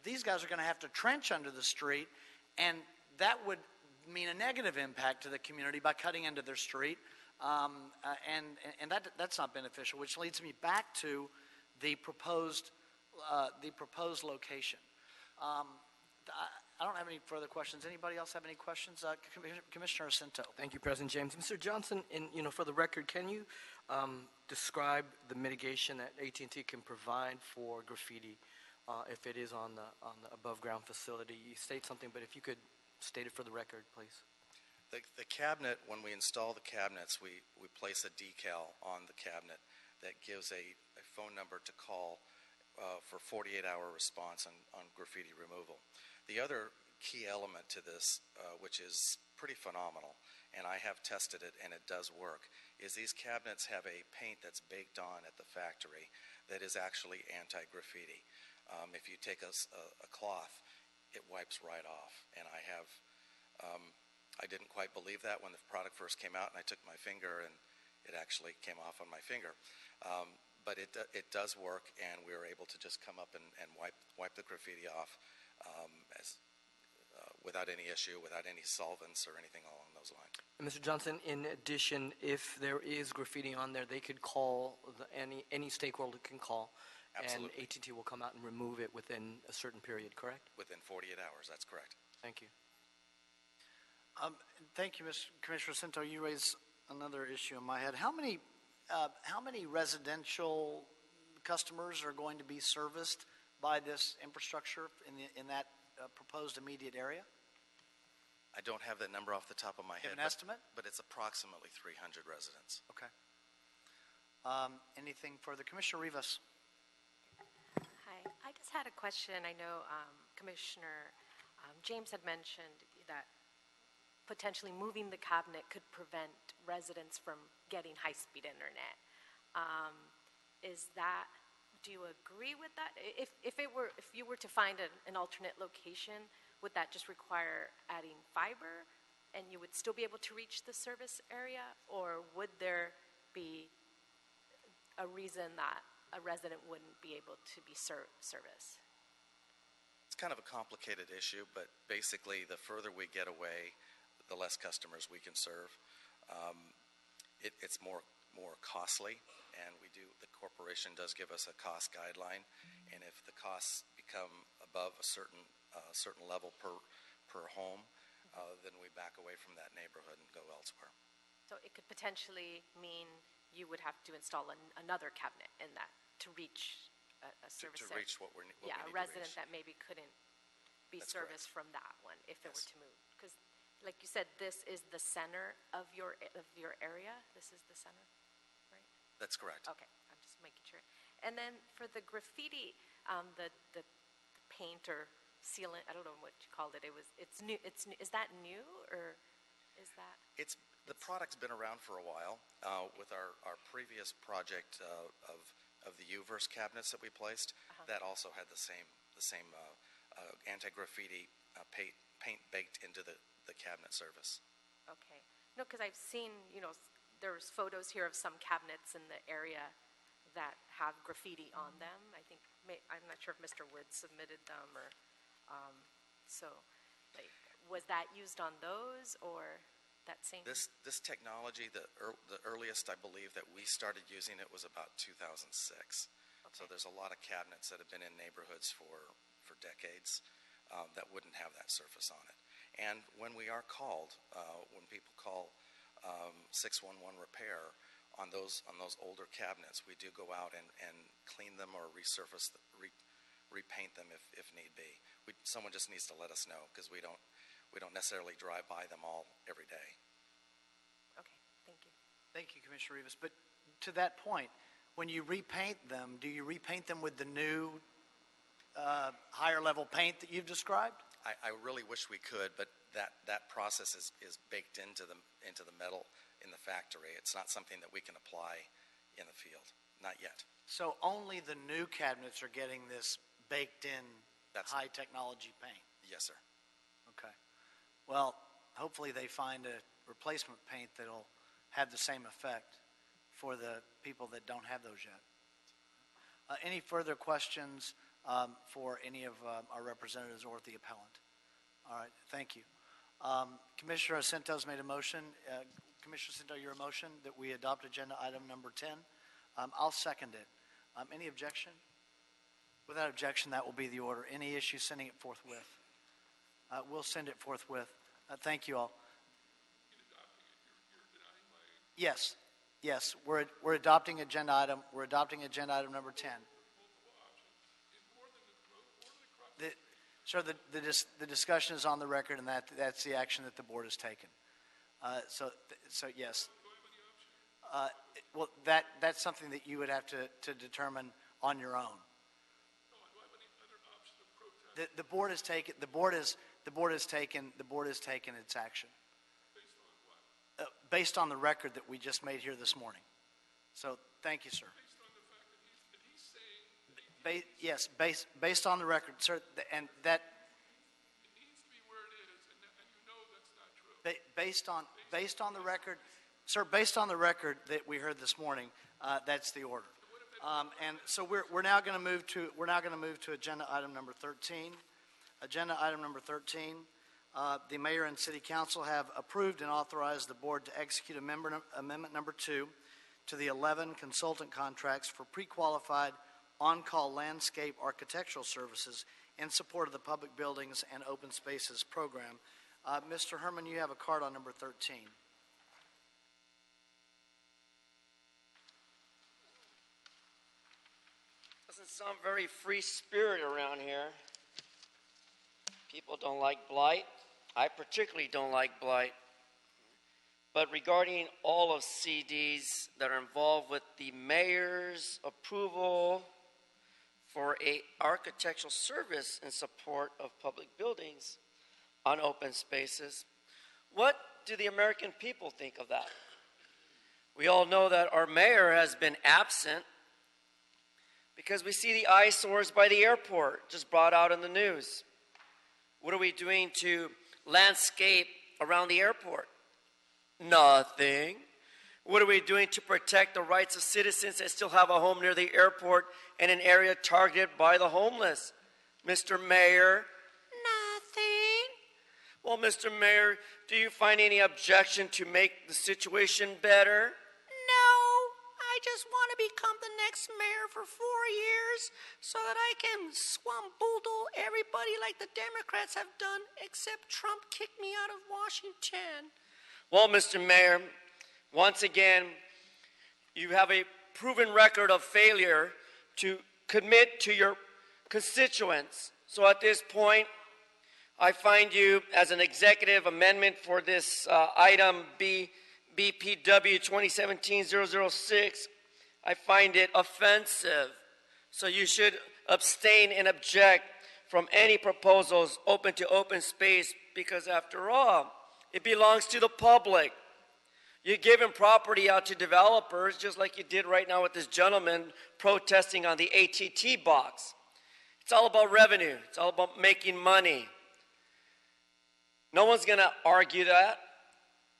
these guys are going to have to trench under the street, and that would mean a negative impact to the community by cutting into their street, and that's not beneficial, which leads me back to the proposed location. I don't have any further questions. Anybody else have any questions? Commissioner Jacinto. Thank you, President James. Mr. Johnson, for the record, can you describe the mitigation that AT&T can provide for graffiti if it is on the above-ground facility? You state something, but if you could state it for the record, please. The cabinet, when we install the cabinets, we place a decal on the cabinet that gives a phone number to call for 48-hour response on graffiti removal. The other key element to this, which is pretty phenomenal, and I have tested it and it does work, is these cabinets have a paint that's baked on at the factory that is actually anti-graffiti. If you take a cloth, it wipes right off. And I didn't quite believe that when the product first came out, and I took my finger and it actually came off on my finger. But it does work, and we were able to just come up and wipe the graffiti off without any issue, without any solvents or anything along those lines. And Mr. Johnson, in addition, if there is graffiti on there, they could call, any stakeholder can call, Absolutely. and AT&T will come out and remove it within a certain period, correct? Within 48 hours, that's correct. Thank you. Thank you, Commissioner Jacinto. You raise another issue in my head. How many residential customers are going to be serviced by this infrastructure in that proposed immediate area? I don't have that number off the top of my head. An estimate? But it's approximately 300 residents. Okay. Anything further? Commissioner Rivas. Hi, I just had a question. I know Commissioner James had mentioned that potentially moving the cabinet could prevent residents from getting high-speed internet. Do you agree with that? If you were to find an alternate location, would that just require adding fiber and you would still be able to reach the service area? Or would there be a reason that a resident wouldn't be able to be serviced? It's kind of a complicated issue, but basically the further we get away, the less customers we can serve. It's more costly, and the corporation does give us a cost guideline, and if the costs become above a certain level per home, then we back away from that neighborhood and go elsewhere. So it could potentially mean you would have to install another cabinet in that to reach a service To area. reach what we need Yeah, to a resident reach. that maybe couldn't be That's serviced from that one if it were Yes. to move. Because, like you said, this is the center of your area. This is the center, right? That's correct. Okay, I'm just making sure. And then for the graffiti, the paint or sealant, I don't know what you called it. It's new. Is that new or is that? The product's been around for a while. With our previous project of the U-verse cabinets that we placed, that also had the same anti-graffiti paint baked into the cabinet surface. Okay. No, because I've seen, there's photos here of some cabinets in the area that have graffiti on them. I think, I'm not sure if Mr. Wood submitted them or, was that used on those or that same? This technology, the earliest I believe that we started using it was about 2006. Okay. So there's a lot of cabinets that have been in neighborhoods for decades that wouldn't have that surface on it. And when we are called, when people call 611 repair on those older cabinets, we do go out and clean them or resurface, repaint them if need be. Someone just needs to let us know because we don't necessarily drive by them all every day. Okay, thank you. Thank you, Commissioner Rivas. But to that point, when you repaint them, do you repaint them with the new higher level paint that you've described? I really wish we could, but that process is baked into the metal in the factory. It's not something that we can apply in the field, not yet. So only the new cabinets are getting this baked in high technology paint? Yes, sir. Okay. Well, hopefully they find a replacement paint that'll have the same effect for the people that don't have those yet. Any further questions for any of our representatives or the appellant? All right, thank you. Commissioner Asento's made a motion. Commissioner Asento, your motion that we adopt agenda item number 10. I'll second it. Any objection? Without objection, that will be the order. Any issue, sending it forthwith. We'll send it forthwith. Thank you all. Yes, yes, we're adopting agenda item. We're adopting agenda item number 10. Sir, the discussion is on the record, and that's the action that the board has taken. So yes. Well, that's something that you would have to determine on your own. The board has taken its action. Based on the record that we just made here this morning. So thank you, sir. Yes, based on the record, sir, and that. Based on the record, sir, based on the record that we heard this morning, that's the order. And so we're now going to move to agenda item number 13. Agenda item number 13. The mayor and city council have approved and authorized the board to execute amendment number 2 to the 11 consultant contracts for pre-qualified on-call landscape architectural services in support of the Public Buildings and Open Spaces program. Mr. Herman, you have a card on number 13. Doesn't sound very free spirit around here. People don't like blight. I particularly don't like blight. But regarding all of CDs that are involved with the mayor's approval for a architectural service in support of public buildings on open spaces, what do the American people think of that? We all know that our mayor has been absent because we see the eyesores by the airport just brought out in the news. What are we doing to landscape around the airport? Nothing. What are we doing to protect the rights of citizens that still have a home near the airport and an area targeted by the homeless? Mr. Mayor? Nothing. Well, Mr. Mayor, do you find any objection to make the situation better? No, I just want to become the next mayor for 4 years so that I can swamboodle everybody like the Democrats have done, except Trump kicked me out of Washington. Well, Mr. Mayor, once again, you have a proven record of failure to commit to your constituents. So at this point, I find you as an executive amendment for this item BPW 2017-006. I find it offensive. So you should abstain and object from any proposals open to open space because after all, it belongs to the public. You're giving property out to developers just like you did right now with this gentleman protesting on the ATT box. It's all about revenue. It's all about making money. No one's going to argue that.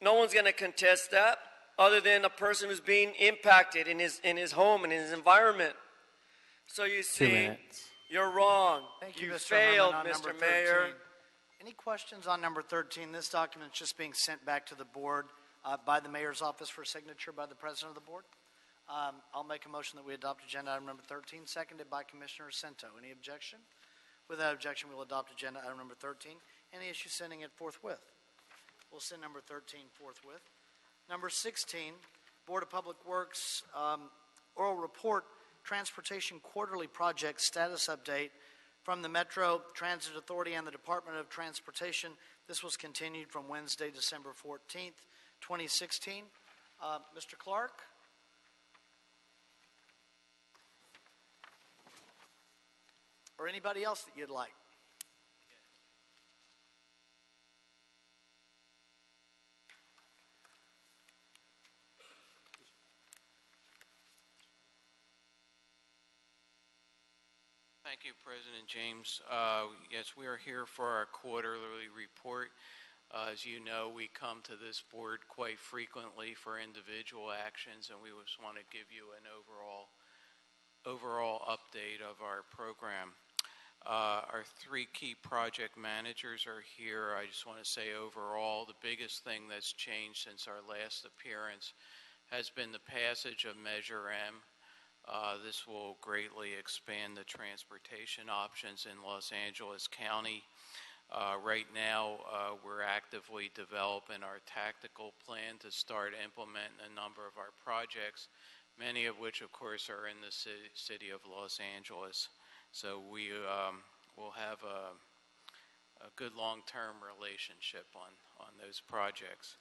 No one's going to contest that other than a person who's being impacted in his home and in his environment. So you 2 see, minutes. you're wrong. Thank you, You Mr. failed, Herman, on Mr. number Mayor. 13. Any questions on number 13? This document is just being sent back to the board by the mayor's office for signature by the president of the board. I'll make a motion that we adopt agenda item number 13, seconded by Commissioner Cento. Any objection? Without objection, we'll adopt agenda item number 13. Any issue sending it forthwith? We'll send number 13 forthwith. Number 16, Board of Public Works oral report, Transportation Quarterly Project Status Update from the Metro Transit Authority and the Department of Transportation. This was continued from Wednesday, December 14th, 2016. Mr. Clark? Or anybody else that you'd like? Thank you, President James. Yes, we are here for our quarterly report. As you know, we come to this board quite frequently for individual actions, and we just want to give you an overall update of our program. Our 3 key project managers are here. I just want to say overall, the biggest thing that's changed since our last appearance has been the passage of Measure M. This will greatly expand the transportation options in Los Angeles County. Right now, we're actively developing our tactical plan to start implementing a number of our projects, many of which, of course, are in the city of Los Angeles. So we will have a good long-term relationship on those projects.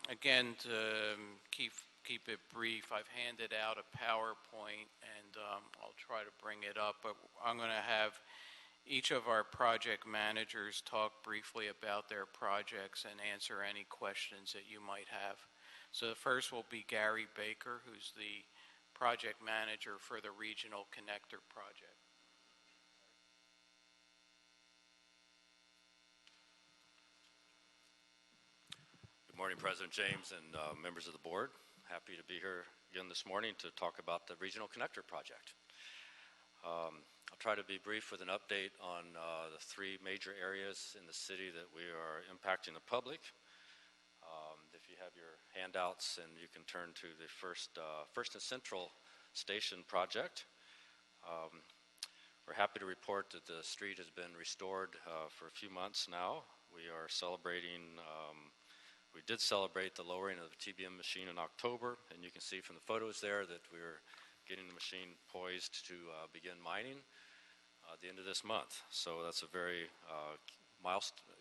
Again, to keep it brief, I've handed out a PowerPoint, and I'll try to bring it up, but I'm going to have each of our project managers talk briefly about their projects and answer any questions that you might have. So the first will be Gary Baker, who's the project manager for the Regional Connector Project. Good morning, President James and members of the board. Happy to be here again this morning to talk about the Regional Connector Project. I'll try to be brief with an update on the 3 major areas in the city that we are impacting the public. If you have your handouts, and you can turn to the First and Central Station project. We're happy to report that the street has been restored for a few months now. We are celebrating, we did celebrate the lowering of the TBM machine in October, and you can see from the photos there that we're getting the machine poised to begin mining at the end of this month. So that's a very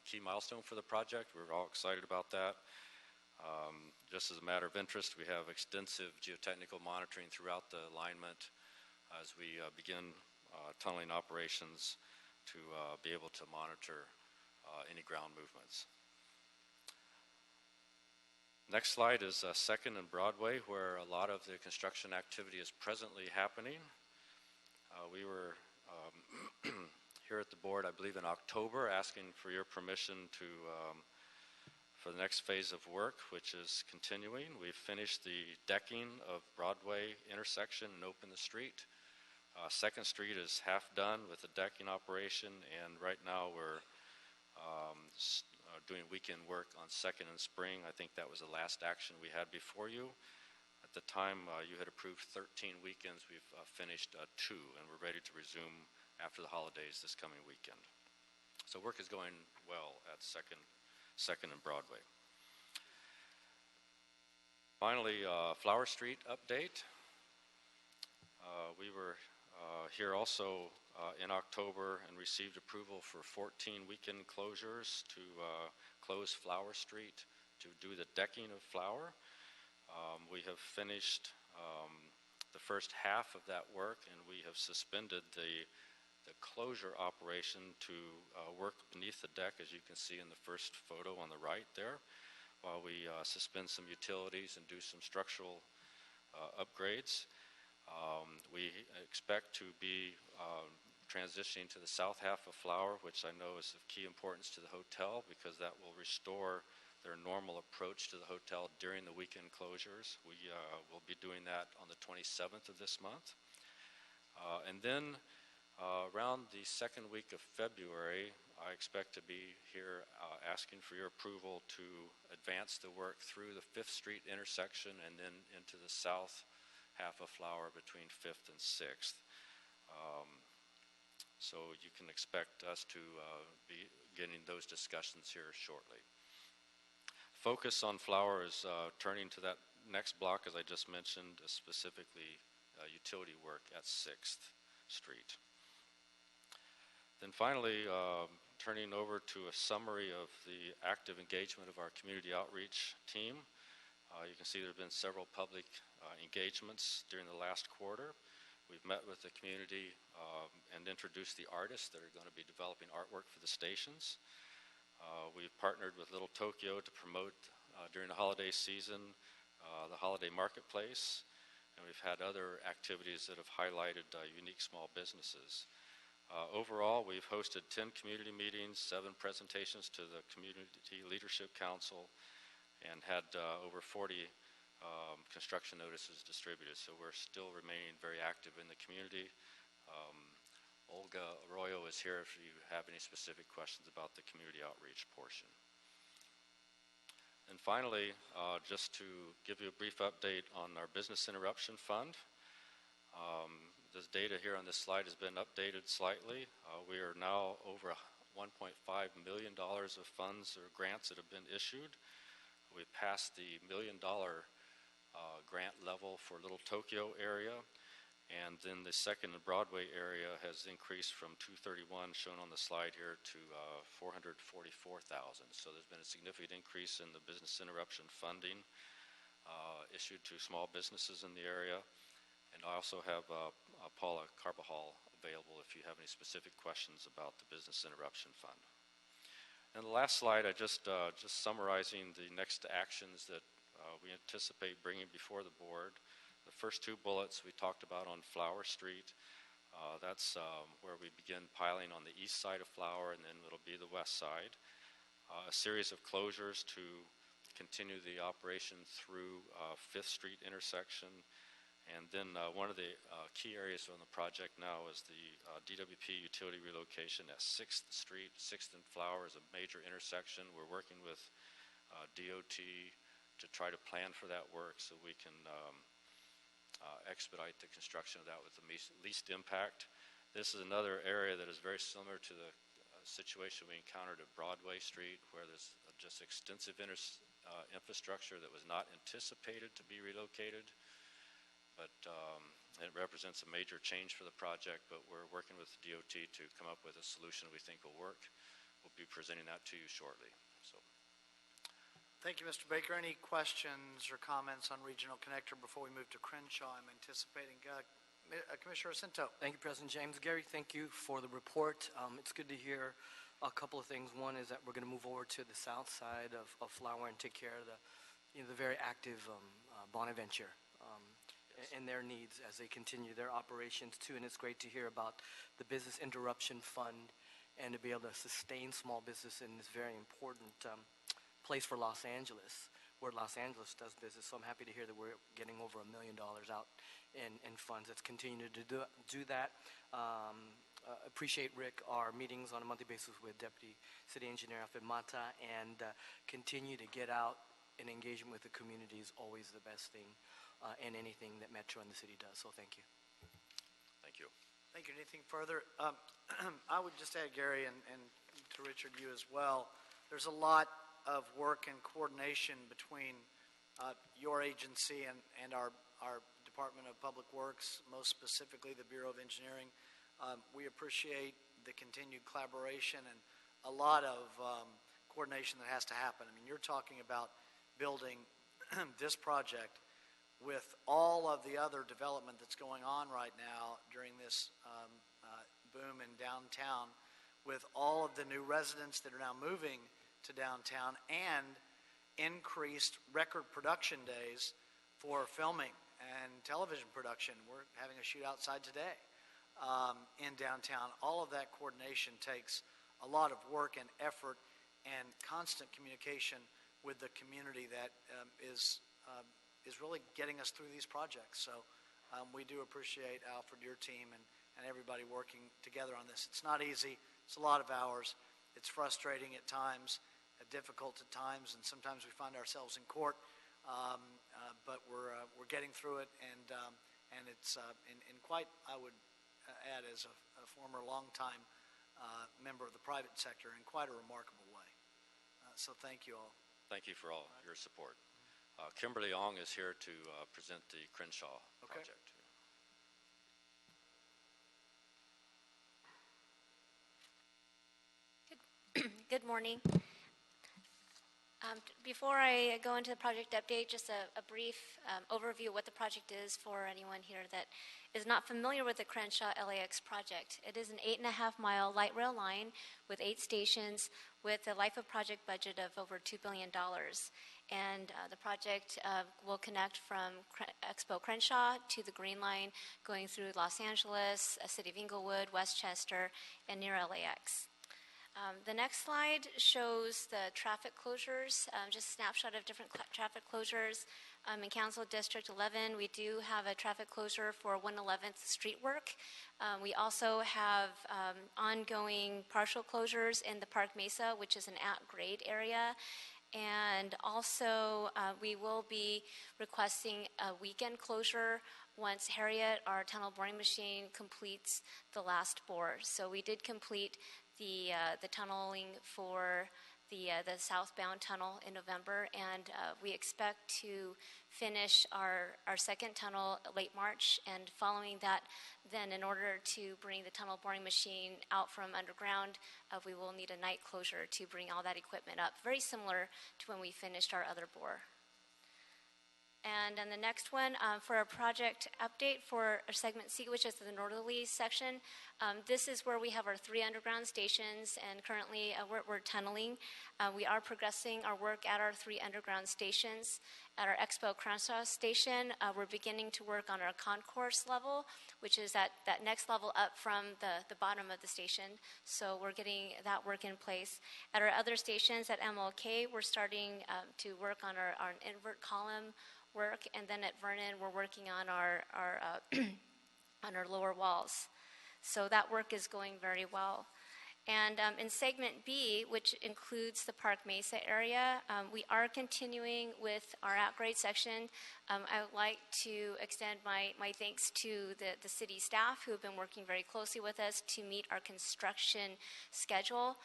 key milestone for the project. We're all excited about that. Just as a matter of interest, we have extensive geotechnical monitoring throughout the alignment as we begin tunneling operations to be able to monitor any ground movements. Next slide is 2nd and Broadway, where a lot of the construction activity is presently happening. We were here at the board, I believe in October, asking for your permission to for the next phase of work, which is continuing. We've finished the decking of Broadway intersection and opened the street. Second Street is half done with the decking operation, and right now we're doing weekend work on Second and Spring. I think that was the last action we had before you. At the time, you had approved 13 weekends. We've finished 2, and we're ready to resume after the holidays this coming weekend. So work is going well at Second and Broadway. Finally, Flower Street update. We were here also in October and received approval for 14 weekend closures to close Flower Street to do the decking of Flower. We have finished the first half of that work, and we have suspended the closure operation to work beneath the deck, as you can see in the first photo on the right there, while we suspend some utilities and do some structural upgrades. We expect to be transitioning to the south half of Flower, which I know is of key importance to the hotel because that will restore their normal approach to the hotel during the weekend closures. We will be doing that on the 27th of this month. And then around the second week of February, I expect to be here asking for your approval to advance the work through the 5th Street intersection and then into the south half of Flower between 5th and 6th. So you can expect us to be getting those discussions here shortly. Focus on Flower is turning to that next block, as I just mentioned, specifically utility work at 6th Street. Then finally, turning over to a summary of the active engagement of our community outreach team. You can see there have been several public engagements during the last quarter. We've met with the community and introduced the artists that are going to be developing artwork for the stations. We've partnered with Little Tokyo to promote during the holiday season the holiday marketplace, and we've had other activities that have highlighted unique small businesses. Overall, we've hosted 10 community meetings, 7 presentations to the Community Leadership Council, and had over 40 construction notices distributed. So we're still remaining very active in the community. Olga Arroyo is here if you have any specific questions about the community outreach portion. And finally, just to give you a brief update on our business interruption fund. This data here on this slide has been updated slightly. We are now over $1.5 million of funds or grants that have been issued. We passed the $1 million grant level for Little Tokyo area, and then the Second and Broadway area has increased from $231 shown on the slide here to $444,000. So there's been a significant increase in the business interruption funding issued to small businesses in the area. And I also have Paula Carbajal available if you have any specific questions about the business interruption fund. And the last slide, I just summarizing the next actions that we anticipate bringing before the board. The first 2 bullets we talked about on Flower Street. That's where we begin piling on the east side of Flower, and then it'll be the west side. A series of closures to continue the operation through 5th Street intersection. And then one of the key areas on the project now is the DWP utility relocation at 6th Street. 6th and Flower is a major intersection. We're working with DOT to try to plan for that work so we can expedite the construction of that with the least impact. This is another area that is very similar to the situation we encountered at Broadway Street, where there's just extensive infrastructure that was not anticipated to be relocated. But it represents a major change for the project, but we're working with the DOT to come up with a solution we think will work. We'll be presenting that to you shortly. So, Thank you, Mr. Baker. Any questions or comments on Regional Connector before we move to Crenshaw? I'm anticipating Commissioner Jacinto. Thank you, President James. Gary, thank you for the report. It's good to hear a couple of things. One is that we're going to move over to the south side of Flower and take care of the very active Bonaventure and their needs as they continue their operations too. And it's great to hear about the business interruption fund and to be able to sustain small business in this very important place for Los Angeles. where Los Angeles does business. So I'm happy to hear that we're getting over $1 million out in funds. Let's continue to do that. Appreciate, Rick, our meetings on a monthly basis with Deputy City Engineer Alfred Mata, and continue to get out and engagement with the community is always the best thing in anything that Metro and the city does. So thank you. Thank you. Thank you. Anything further? I would just add, Gary, and to Richard, you as well, there's a lot of work and coordination between your agency and our Department of Public Works, most specifically the Bureau of Engineering. We appreciate the continued collaboration and a lot of coordination that has to happen. I mean, you're talking about building this project with all of the other development that's going on right now during this boom in downtown, with all of the new residents that are now moving to downtown and increased record production days for filming and television production. We're having a shoot outside today in downtown. All of that coordination takes a lot of work and effort and constant communication with the community that is really getting us through these projects. So we do appreciate, Alfred, your team and everybody working together on this. It's not easy. It's a lot of hours. It's frustrating at times, difficult at times, and sometimes we find ourselves in court. But we're getting through it, and it's in quite, I would add, as a former longtime member of the private sector, in quite a remarkable way. So thank you all. Thank you for all your support. Kimberly Ong is here to present the Crenshaw project. Good morning. Before I go into the project update, just a brief overview of what the project is for anyone here that is not familiar with the Crenshaw LAX project. It is an 8.5-mile light rail line with 8 stations with a life of project budget of over $2 billion. And the project will connect from Expo Crenshaw to the Green Line, going through Los Angeles, City of Inglewood, Westchester, and near LAX. The next slide shows the traffic closures, just a snapshot of different traffic closures. In Council District 11, we do have a traffic closure for 111th Street work. We also have ongoing partial closures in the Park Mesa, which is an at-grade area. And also, we will be requesting a weekend closure once Harriet, our tunnel boring machine, completes the last bore. So we did complete the tunneling for the southbound tunnel in November, and we expect to finish our second tunnel late March. And following that, then in order to bring the tunnel boring machine out from underground, we will need a night closure to bring all that equipment up, very similar to when we finished our other bore. And then the next one, for our project update for our segment C, which is the northerly section, this is where we have our 3 underground stations, and currently we're tunneling. We are progressing our work at our 3 underground stations. At our Expo Crenshaw station, we're beginning to work on our concourse level, which is that next level up from the bottom of the station. So we're getting that work in place. At our other stations at MLK, we're starting to work on our invert column work, and then at Vernon, we're working on our on our lower walls. So that work is going very well. And in segment B, which includes the Park Mesa area, we are continuing with our at-grade section. I would like to extend my thanks to the city staff who have been working very closely with us to meet our construction schedule.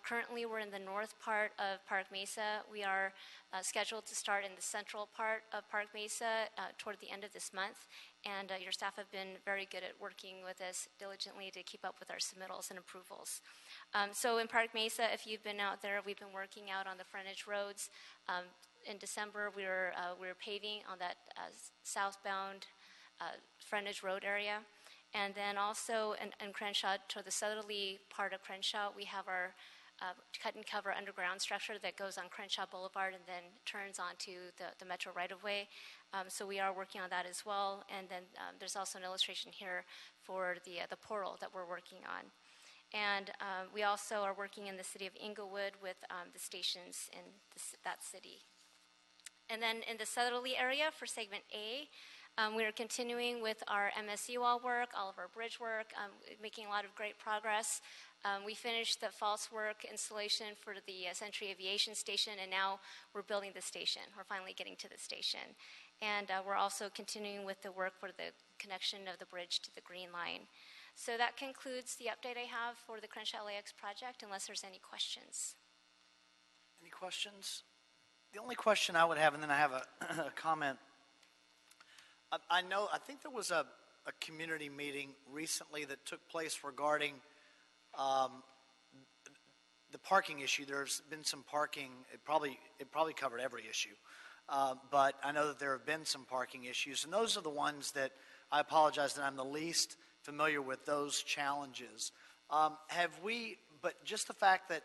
Currently, we're in the north part of Park Mesa. We are scheduled to start in the central part of Park Mesa toward the end of this month. And your staff have been very good at working with us diligently to keep up with our submittals and approvals. So in Park Mesa, if you've been out there, we've been working out on the frontage roads. In December, we were paving on that southbound frontage road area. And then also in Crenshaw, to the southerly part of Crenshaw, we have our cut and cover underground structure that goes on Crenshaw Boulevard and then turns onto the Metro right-of-way. So we are working on that as well. And then there's also an illustration here for the portal that we're working on. And we also are working in the city of Inglewood with the stations in that city. And then in the southerly area for segment A, we are continuing with our MSE wall work, all of our bridge work, making a lot of great progress. We finished the false work installation for the Century Aviation Station, and now we're building the station. We're finally getting to the station. And we're also continuing with the work for the connection of the bridge to the Green Line. So that concludes the update I have for the Crenshaw LAX project, unless there's any questions. Any questions? The only question I would have, and then I have a comment. I think there was a community meeting recently that took place regarding the parking issue. There's been some parking. It probably covered every issue, but I know that there have been some parking issues, and those are the ones that I apologize that I'm the least familiar with those challenges. But just the fact that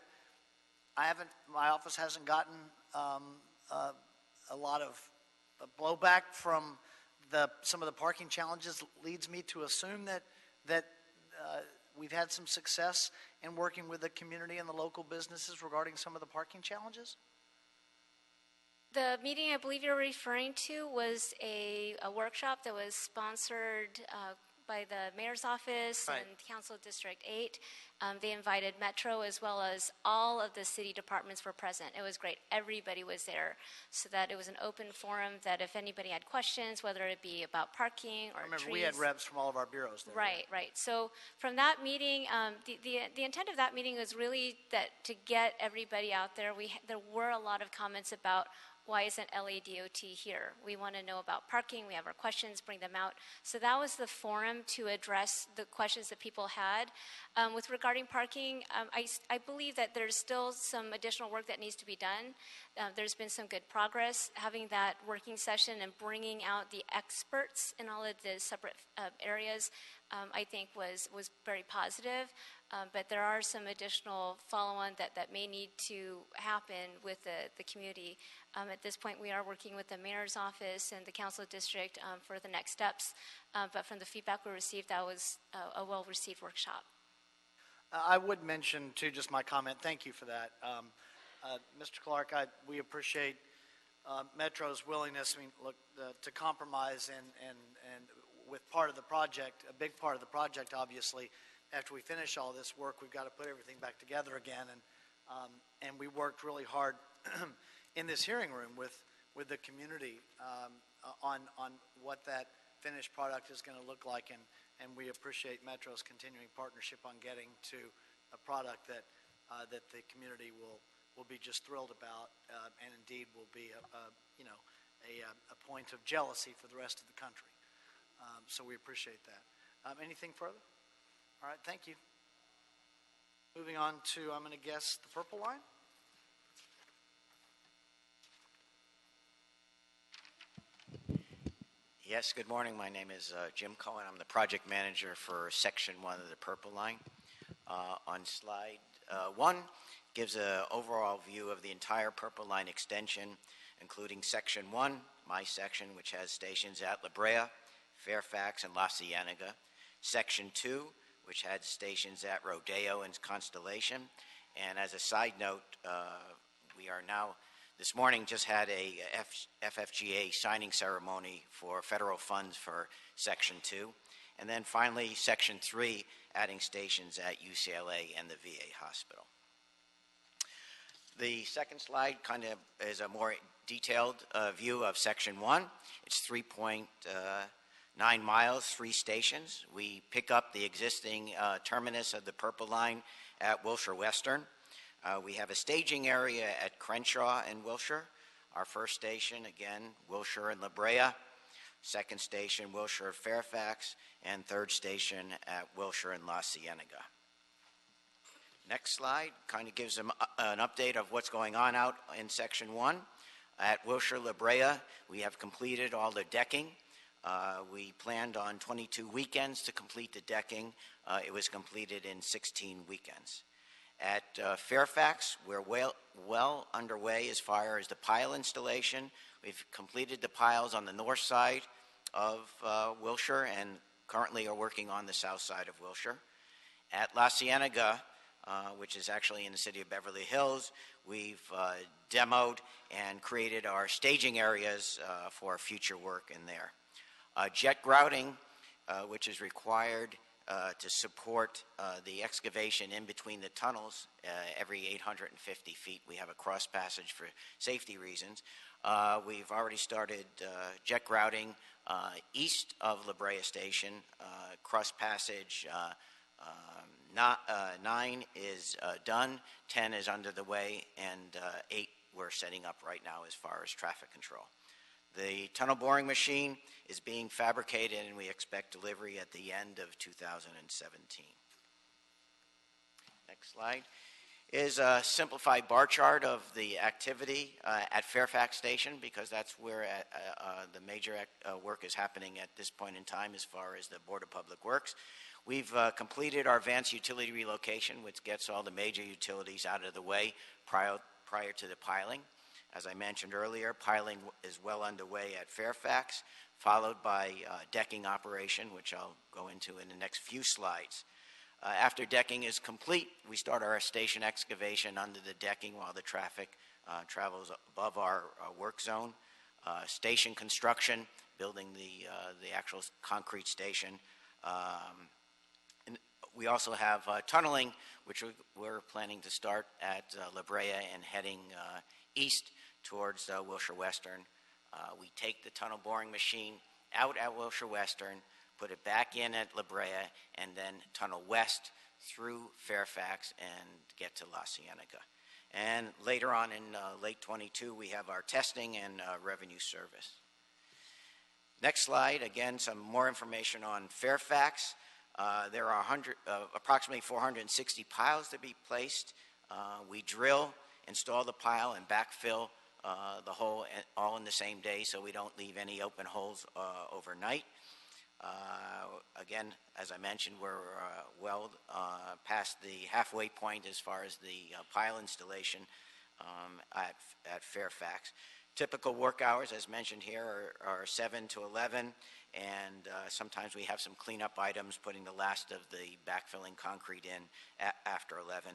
my office hasn't gotten a lot of blowback from some of the parking challenges leads me to assume that we've had some success in working with the community and the local businesses regarding some of the parking challenges. The meeting I believe you're referring to was a workshop that was sponsored by the mayor's office Right. and Council District 8. They invited Metro as well as all of the city departments were present. It was great. Everybody was there, so that it was an open forum that if anybody had questions, whether it be about parking or I remember trees. we had reps from all of our bureaus there. Right, right. So from that meeting, the intent of that meeting was really that to get everybody out there. There were a lot of comments about why isn't LADOT here? We want to know about parking. We have our questions, bring them out. So that was the forum to address the questions that people had. With regarding parking, I believe that there's still some additional work that needs to be done. There's been some good progress. Having that working session and bringing out the experts in all of the separate areas, I think was very positive. But there are some additional follow-on that may need to happen with the community. At this point, we are working with the mayor's office and the council district for the next steps. But from the feedback we received, that was a well-received workshop. I would mention, too, just my comment. Thank you for that. Mr. Clark, we appreciate Metro's willingness, to compromise and with part of the project, a big part of the project, obviously. After we finish all this work, we've got to put everything back together again. And we worked really hard in this hearing room with the community on what that finished product is going to look like. And we appreciate Metro's continuing partnership on getting to a product that the community will be just thrilled about, and indeed will be a point of jealousy for the rest of the country. So we appreciate that. Anything further? All right, thank you. Moving on to, I'm going to guess, the purple line. Yes, good morning. My name is Jim Cohen. I'm the project manager for Section 1 of the Purple Line. On slide 1 gives an overall view of the entire Purple Line extension, including Section 1, my section, which has stations at La Brea, Fairfax, and La Cienega. Section 2, which had stations at Rodeo and Constellation. And as a side note, we are now, this morning just had a FFGA signing ceremony for federal funds for Section 2. And then finally, Section 3, adding stations at UCLA and the VA hospital. The second slide kind of is a more detailed view of Section 1. It's 3.9 miles, 3 stations. We pick up the existing terminus of the Purple Line at Wilshire Western. We have a staging area at Crenshaw and Wilshire. Our first station, again, Wilshire and La Brea. Second station, Wilshire and Fairfax. And third station at Wilshire and La Cienega. Next slide kind of gives them an update of what's going on out in Section 1. At Wilshire La Brea, we have completed all the decking. We planned on 22 weekends to complete the decking. It was completed in 16 weekends. At Fairfax, we're well underway as far as the pile installation. We've completed the piles on the north side of Wilshire and currently are working on the south side of Wilshire. At La Cienega, which is actually in the city of Beverly Hills. We've demoed and created our staging areas for future work in there. Jet grouting, which is required to support the excavation in between the tunnels every 850 feet. We have a cross passage for safety reasons. We've already started jet grouting east of La Brea Station. Cross passage 9 is done, 10 is under the way, and 8 we're setting up right now as far as traffic control. The tunnel boring machine is being fabricated, and we expect delivery at the end of 2017. Next slide is a simplified bar chart of the activity at Fairfax Station, because that's where the major work is happening at this point in time as far as the Board of Public Works. We've completed our advanced utility relocation, which gets all the major utilities out of the way prior to the piling. As I mentioned earlier, piling is well underway at Fairfax, followed by decking operation, which I'll go into in the next few slides. After decking is complete, we start our station excavation under the decking while the traffic travels above our work zone. Station construction, building the actual concrete station. And we also have tunneling, which we're planning to start at La Brea and heading east towards Wilshire Western. We take the tunnel boring machine out at Wilshire Western, put it back in at La Brea, and then tunnel west through Fairfax and get to La Cienega. And later on in late 22, we have our testing and revenue service. Next slide, again, some more information on Fairfax. There are approximately 460 piles to be placed. We drill, install the pile, and backfill the hole all in the same day, so we don't leave any open holes overnight. Again, as I mentioned, we're well past the halfway point as far as the pile installation at Fairfax. Typical work hours, as mentioned here, are 7 to 11, and sometimes we have some cleanup items, putting the last of the backfilling concrete in after 11.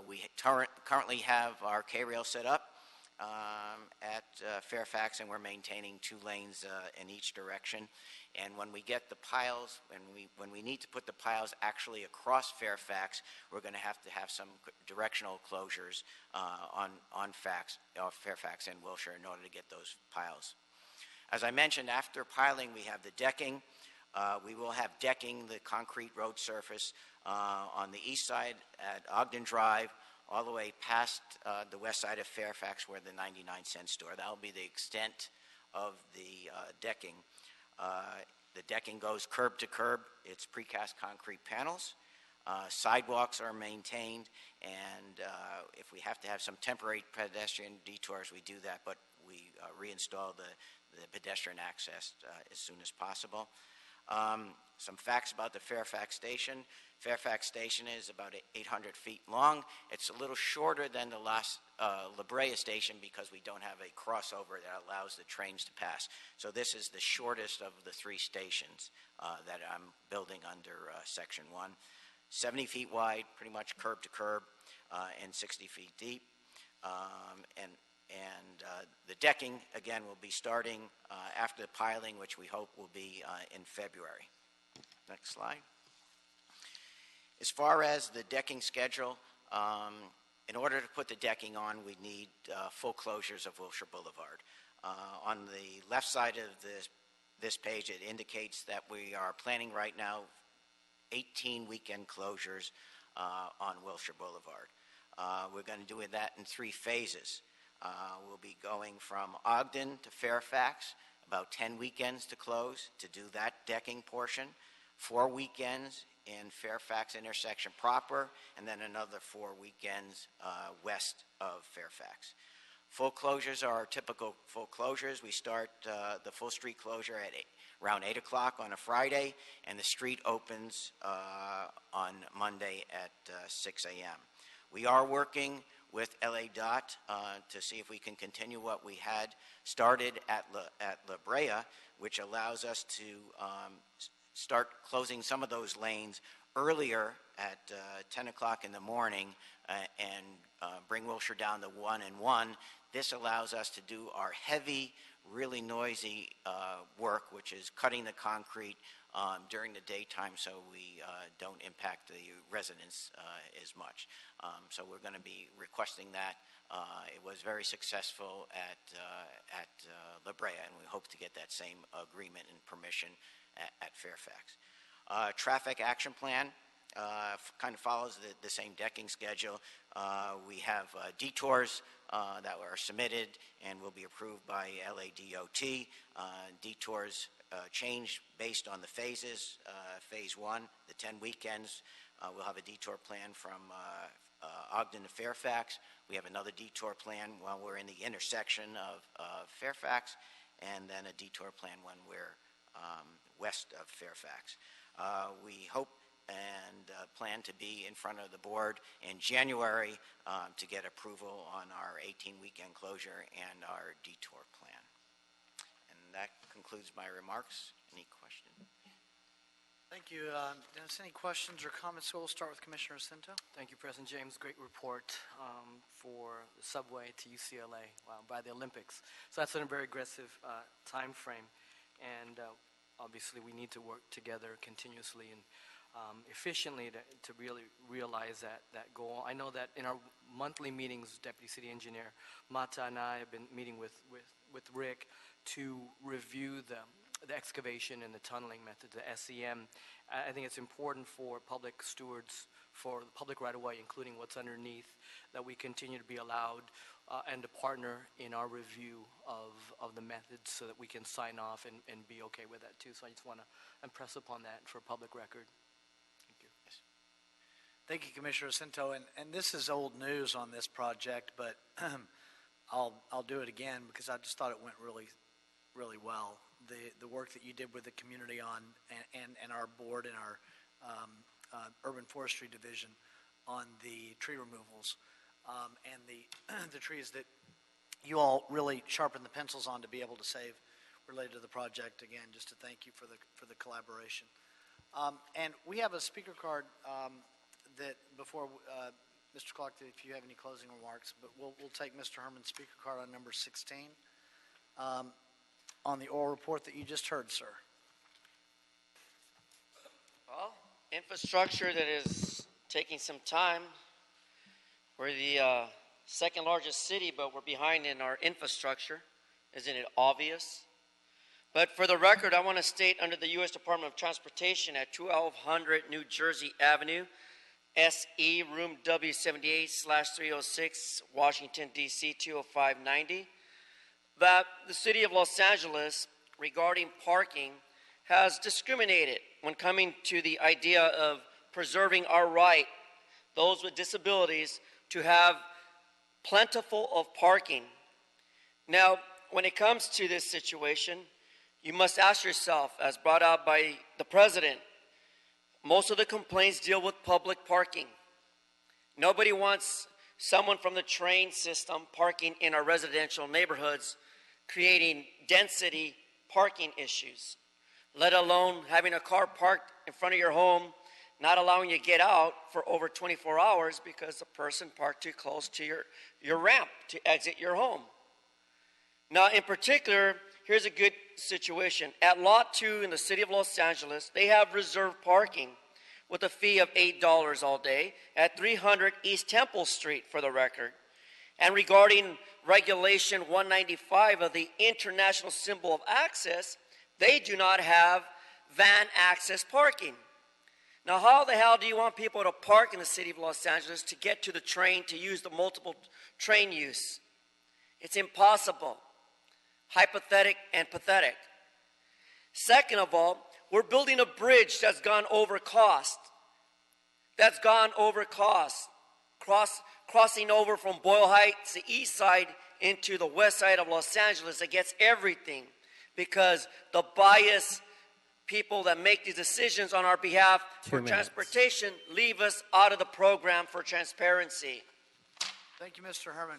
We currently have our K-rail set up at Fairfax, and we're maintaining 2 lanes in each direction. And when we get the piles, when we need to put the piles actually across Fairfax, we're going to have some directional closures on Fairfax and Wilshire in order to get those piles. As I mentioned, after piling, we have the decking. We will have decking the concrete road surface on the east side at Ogden Drive, all the way past the west side of Fairfax, where the 99-cent store. That will be the extent of the decking. The decking goes curb to curb. It's precast concrete panels. Sidewalks are maintained, and if we have to have some temporary pedestrian detours, we do that, but we reinstall the pedestrian access as soon as possible. Some facts about the Fairfax Station. Fairfax Station is about 800 feet long. It's a little shorter than the La Brea Station because we don't have a crossover that allows the trains to pass. So this is the shortest of the 3 stations that I'm building under Section 1. 70 feet wide, pretty much curb to curb, and 60 feet deep. The decking, again, will be starting after the piling, which we hope will be in February. Next slide. As far as the decking schedule, in order to put the decking on, we need full closures of Wilshire Boulevard. On the left side of this page, it indicates that we are planning right now 18 weekend closures on Wilshire Boulevard. We're going to do that in 3 phases. We'll be going from Ogden to Fairfax, about 10 weekends to close to do that decking portion, 4 weekends in Fairfax intersection proper, and then another 4 weekends west of Fairfax. Full closures are typical full closures. We start the full street closure at around 8 o'clock on a Friday, and the street opens on Monday at 6 a.m. We are working with LA DOT to see if we can continue what we had started at La Brea, which allows us to start closing some of those lanes earlier at 10 o'clock in the morning and bring Wilshire down to 1 and 1. This allows us to do our heavy, really noisy work, which is cutting the concrete during the daytime so we don't impact the residents as much. So we're going to be requesting that. It was very successful at La Brea, and we hope to get that same agreement and permission at Fairfax. Traffic action plan kind of follows the same decking schedule. We have detours that were submitted and will be approved by LADOT. Detours change based on the phases. Phase 1, the 10 weekends, we'll have a detour plan from Ogden to Fairfax. We have another detour plan while we're in the intersection of Fairfax, and then a detour plan when we're west of Fairfax. We hope and plan to be in front of the board in January to get approval on our 18-weekend closure and our detour plan. And that concludes my remarks. Any questions? Thank you. Dennis, any questions or comments? So we'll start with Commissioner Cinto. Thank you, President James. Great report for the subway to UCLA by the Olympics. So that's in a very aggressive time frame, and obviously we need to work together continuously and efficiently to really realize that goal. I know that in our monthly meetings, Deputy City Engineer Mata and I have been meeting with Rick to review the excavation and the tunneling method, the SEM. I think it's important for public stewards, for the public right-of-way, including what's underneath, that we continue to be allowed and to partner in our review of the methods so that we can sign off and be okay with that too. So I just want to impress upon that for public record. Thank you. Yes. Thank you, Commissioner Cinto. And this is old news on this project, but I'll do it again because I just thought it went really, really well. The work that you did with the community on and our board and our urban forestry division on the tree removals and the trees that you all really sharpened the pencils on to be able to save related to the project. Again, just to thank you for the collaboration. And we have a speaker card that before Mr. Clark, if you have any closing remarks, but we'll take Mr. Herman's speaker card on number 16. On the oral report that you just heard, sir. Well, infrastructure that is taking some time. We're the second largest city, but we're behind in our infrastructure. Isn't it obvious? But for the record, I want to state under the U.S. Department of Transportation at 1200 New Jersey Avenue, SE, room W78/306, Washington, D.C. 20590, that the city of Los Angeles, regarding parking, has discriminated when coming to the idea of preserving our right, those with disabilities, to have plentiful of parking. Now, when it comes to this situation, you must ask yourself, as brought out by the president, most of the complaints deal with public parking. Nobody wants someone from the train system parking in our residential neighborhoods, creating density parking issues, let alone having a car parked in front of your home, not allowing you to get out for over 24 hours because the person parked too close to your ramp to exit your home. Now, in particular, here's a good situation. At Lot 2 in the city of Los Angeles, they have reserved parking with a fee of $8 all day at 300 East Temple Street, for the record. And regarding Regulation 195 of the International Symbol of Access, they do not have van access parking. Now, how the hell do you want people to park in the city of Los Angeles to get to the train, to use the multiple train use? It's impossible. Hypothetic and pathetic. Second of all, we're building a bridge that's gone over cost. Crossing over from Boyle Heights, the east side, into the west side of Los Angeles. It gets everything because the biased people that make these decisions on our behalf for transportation leave us out of the program for transparency. Thank you, Mr. Herman.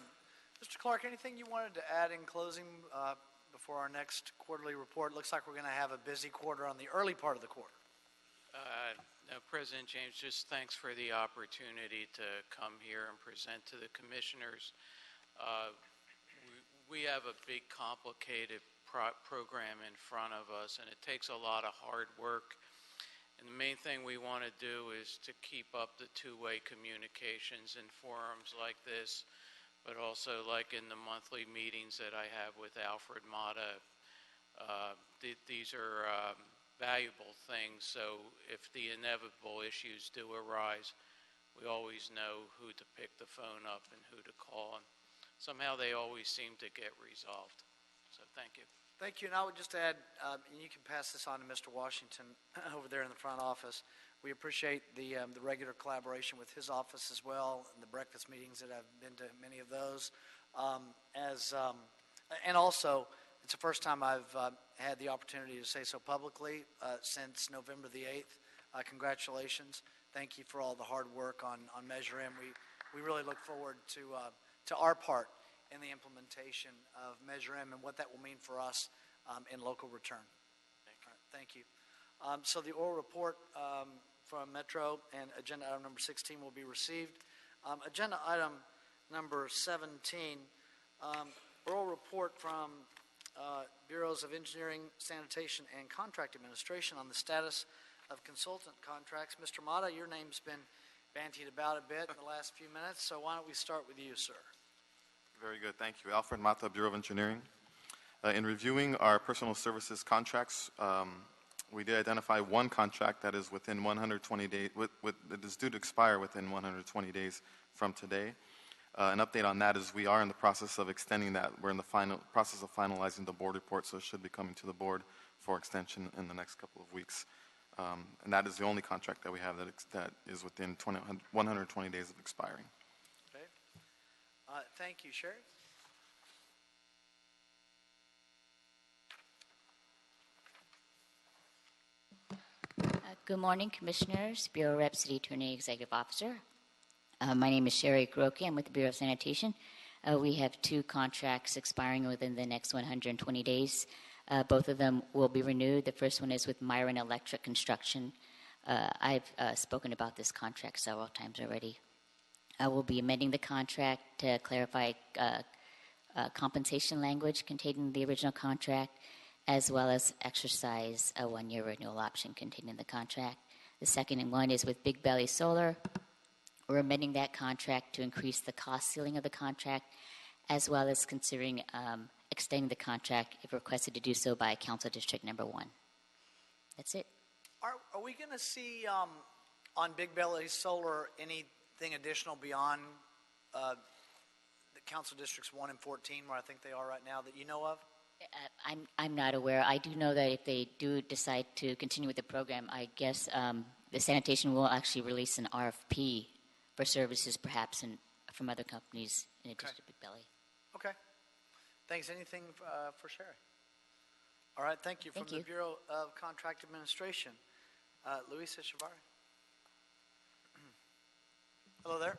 Mr. Clark, anything you wanted to add in closing before our next quarterly report? Looks like we're going to have a busy quarter on the early part of the quarter. President James, just thanks for the opportunity to come here and present to the commissioners. We have a big, complicated program in front of us, and it takes a lot of hard work. And the main thing we want to do is to keep up the two-way communications in forums like this, but also like in the monthly meetings that I have with Alfred Mata. These are valuable things, so if the inevitable issues do arise, we always know who to pick the phone up and who to call, and somehow they always seem to get resolved. So thank you. Thank you, and I would just add, and you can pass this on to Mr. Washington over there in the front office. We appreciate the regular collaboration with his office as well, and the breakfast meetings that I've been to many of those. And also, it's the first time I've had the opportunity to say so publicly since November the 8th. Congratulations. Thank you for all the hard work on Measure M. We really look forward to our part in the implementation of Measure M and what that will mean for us in local return. Thank you. So the oral report from Metro and agenda item number 16 will be received. Agenda item number 17, oral report from Bureaus of Engineering, Sanitation, and Contract Administration on the status of consultant contracts. Mr. Mata, your name's been bantied about a bit in the last few minutes, so why don't we start with you, sir? Very good, thank you. Alfred Mata, Bureau of Engineering. In reviewing our personal services contracts, we did identify one contract that is within 120 days, that is due to expire within 120 days from today. An update on that is we are in the process of extending that. We're in the final process of finalizing the board report, so it should be coming to the board for extension in the next couple of weeks. And that is the only contract that we have that is within 120 days of expiring. Okay. Thank you, Sherry. Good morning, Commissioners, Bureau Rep, City Attorney, Executive Officer. My name is Sherry Kuroki. I'm with the Bureau of Sanitation. We have two contracts expiring within the next 120 days. Both of them will be renewed. The first one is with Myron Electric Construction. I've spoken about this contract several times already. I will be amending the contract to clarify compensation language contained in the original contract, as well as exercise a one-year renewal option contained in the contract. The second one is with Big Belly Solar. We're amending that contract to increase the cost ceiling of the contract, as well as considering extending the contract if requested to do so by Council District Number 1. That's it. Are we going to see on Big Belly Solar anything additional beyond the Council Districts 1 and 14, where I think they are right now, that you know of? I'm not aware. I do know that if they do decide to continue with the program, I guess the sanitation will actually release an RFP for services, perhaps from other companies in addition to Big Belly. Okay. Thanks. Anything for Sherry? All right. Thank you. From the Bureau of Contract Administration, Luis Echevarri. Hello there.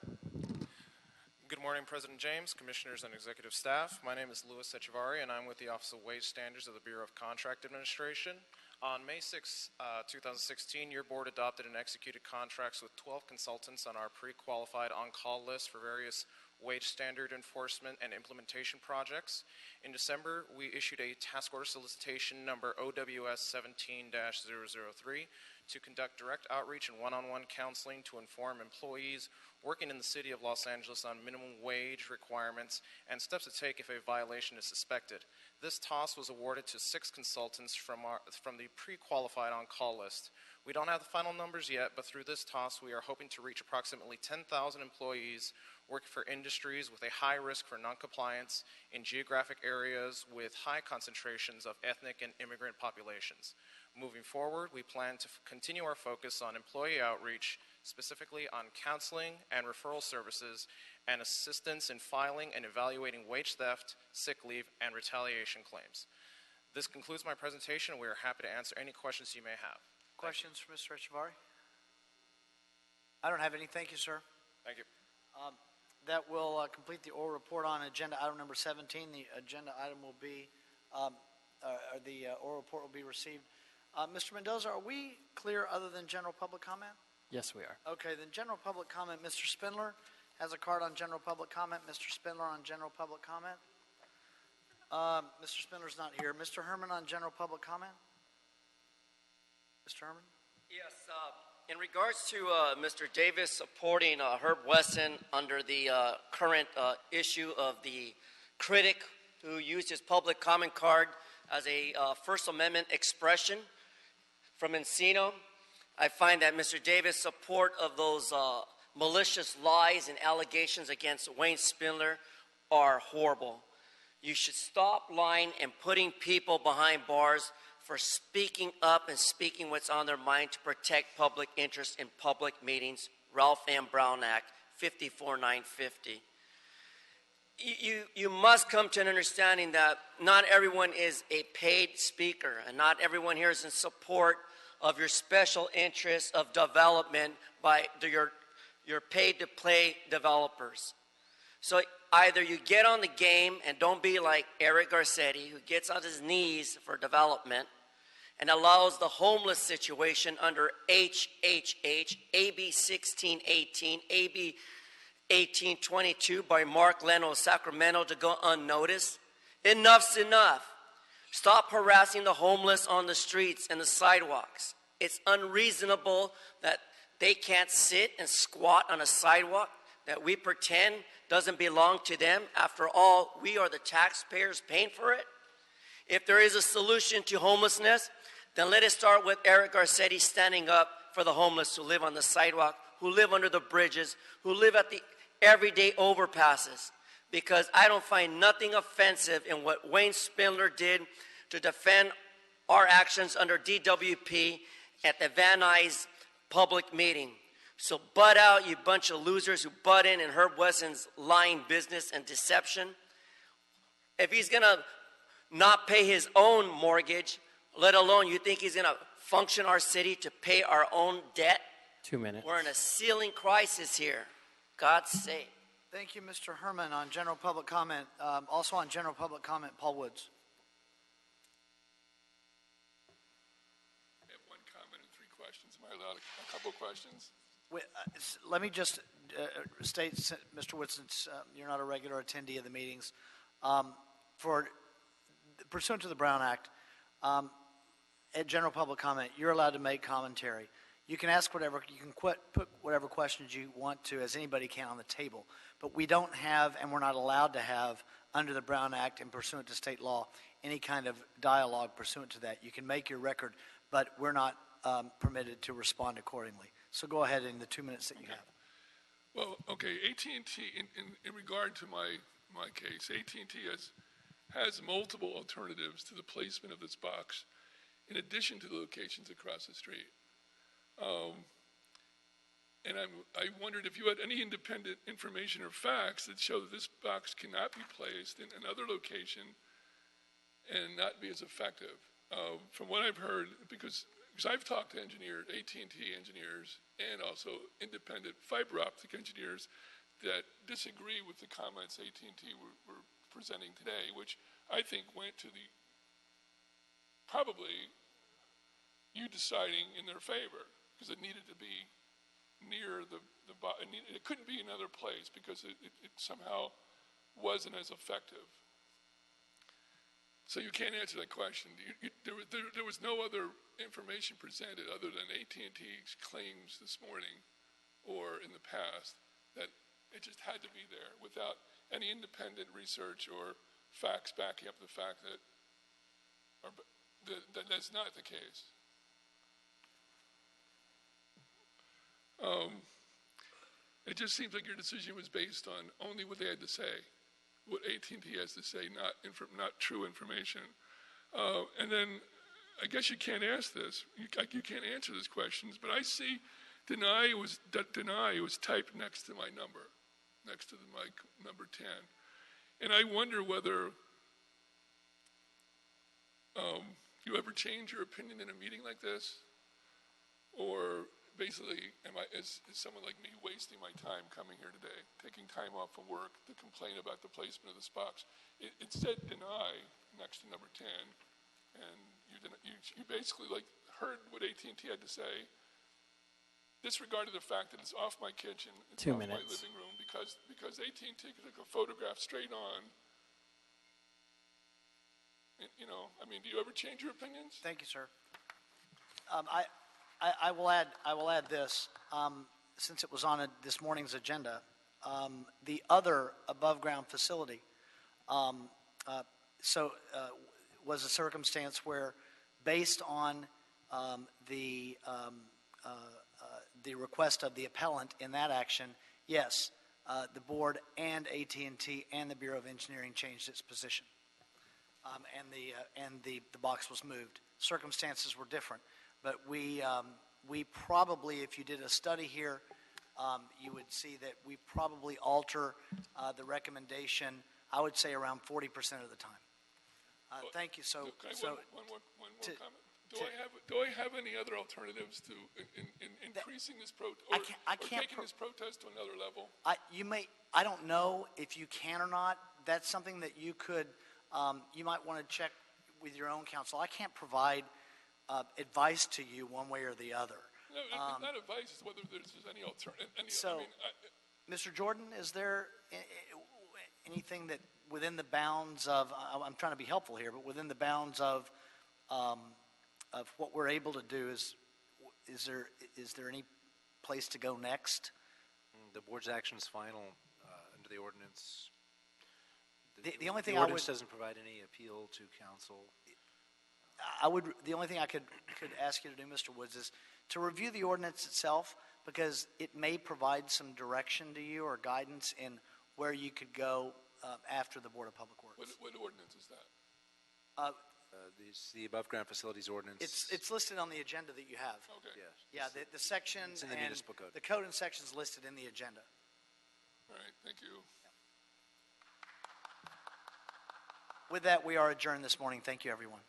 Good morning, President James, Commissioners, and Executive Staff. My name is Louis Echevarri, and I'm with the Office of Wage Standards of the Bureau of Contract Administration. On May 6, 2016, your board adopted and executed contracts with 12 consultants on our pre-qualified on-call list for various wage standard enforcement and implementation projects. In December, we issued a task order solicitation number OWS 17-003 to conduct direct outreach and one-on-one counseling to inform employees working in the city of Los Angeles on minimum wage requirements and steps to take if a violation is suspected. This TOS was awarded to 6 consultants from the pre-qualified on-call list. We don't have the final numbers yet, but through this TOS, we are hoping to reach approximately 10,000 employees working for industries with a high risk for noncompliance in geographic areas with high concentrations of ethnic and immigrant populations. Moving forward, we plan to continue our focus on employee outreach, specifically on counseling and referral services, and assistance in filing and evaluating wage theft, sick leave, and retaliation claims. This concludes my presentation. We are happy to answer any questions you may have. Questions for Mr. Echevarri? I don't have any. Thank you, sir. Thank you. That will complete the oral report on agenda item number 17. The agenda item will be, the oral report will be received. Mr. Mendoza, are we clear other than general public comment? Yes, we are. Okay, then general public comment, Mr. Spindler has a card on general public comment. Mr. Spindler on general public comment. Mr. Spindler's not here. Mr. Herman on general public comment. Mr. Herman? Yes, in regards to Mr. Davis supporting Herb Wesson under the current issue of the critic who used his public comment card as a First Amendment expression from Encino, I find that Mr. Davis' support of those malicious lies and allegations against Wayne Spindler are horrible. You should stop lying and putting people behind bars for speaking up and speaking what's on their mind to protect public interest in public meetings. Ralph M. Brown Act, 54950. You must come to an understanding that not everyone is a paid speaker, and not everyone here is in support of your special interests of development by your paid-to-play developers. So either you get on the game and don't be like Eric Garcetti, who gets on his knees for development and allows the homeless situation under HHH, AB 1618, AB 1822 by Mark Leno of Sacramento to go unnoticed. Enough's enough. Stop harassing the homeless on the streets and the sidewalks. It's unreasonable that they can't sit and squat on a sidewalk that we pretend doesn't belong to them. After all, we are the taxpayers paying for it. If there is a solution to homelessness, then let it start with Eric Garcetti standing up for the homeless who live on the sidewalk, who live under the bridges, who live at the everyday overpasses. Because I don't find nothing offensive in what Wayne Spindler did to defend our actions under DWP at the Van Nuys public meeting. So butt out, you bunch of losers who butt in Herb Wesson's lying business and deception. If he's going to not pay his own mortgage, let alone you think he's going to function our city to pay our own debt? 2 minutes. We're in a ceiling crisis here. God's sake. Thank you, Mr. Herman, on general public comment. Also on general public comment, Paul Woods. I have one comment and 3 questions. Am I allowed a couple of questions? Let me just state, Mr. Woods, since you're not a regular attendee of the meetings, for pursuant to the Brown Act, at general public comment, you're allowed to make commentary. You can ask whatever, you can put whatever questions you want to, as anybody can, on the table. But we don't have, and we're not allowed to have, under the Brown Act and pursuant to state law, any kind of dialogue pursuant to that. You can make your record, but we're not permitted to respond accordingly. So go ahead in the 2 minutes that you have. Well, okay, AT&T, in regard to my case, AT&T has multiple alternatives to the placement of this box, in addition to the locations across the street. And I wondered if you had any independent information or facts that show that this box cannot be placed in another location and not be as effective. From what I've heard, because I've talked to engineers, AT&T engineers, and also independent fiber optic engineers that disagree with the comments AT&T were presenting today, which I think went to the probably you deciding in their favor, because it needed to be near it couldn't be another place because it somehow wasn't as effective. So you can't answer that question. There was no other information presented other than AT&T's claims this morning or in the past that it just had to be there without any independent research or facts backing up the fact that that's not the case. It just seems like your decision was based on only what they had to say, what AT&T has to say, not true information. And then I guess you can't ask this. You can't answer these questions, but I see deny was typed next to my number, next to my number 10. And I wonder whether you ever change your opinion in a meeting like this? Or basically, is someone like me wasting my time coming here today, taking time off from work to complain about the placement of this box? It said deny next to number 10, and you basically heard what AT&T had to say, disregarded the fact that it's off my kitchen, it's 2 off my minutes. living room, because AT&T took a photograph straight on. You know, I mean, do you ever change your opinions? Thank you, sir. I will add this. Since it was on this morning's agenda, the other above-ground facility was a circumstance where, based on the request of the appellant in that action, yes, the board and AT&T and the Bureau of Engineering changed its position, and the box was moved. Circumstances were different, but we probably, if you did a study here, you would see that we probably alter the recommendation, I would say, around 40% of the time. Thank you. One more comment. Do I have any other alternatives to increasing this protest, or taking this protest to another level? I don't know if you can or not. That's something that you could, you might want to check with your own counsel. I can't provide advice to you one way or the other. No, not advice, it's whether there's any alternative. Mr. Jordan, is there anything that within the bounds of, I'm trying to be helpful here, but within the bounds of what we're able to do, is there any place to go next? The board's action is final under the ordinance. The only thing the ordinance doesn't provide any appeal to council. The only thing I could ask you to do, Mr. Woods, is to review the ordinance itself, because it may provide some direction to you or guidance in where you could go after the Board of Public Works. What ordinance is that? The above ground facilities ordinance. It's listed on the agenda that you have. Okay. Yes. Yeah, the section It's in the and municipal code. the code and sections listed in the agenda. All right, thank you. With that, we are adjourned this morning. Thank you, everyone.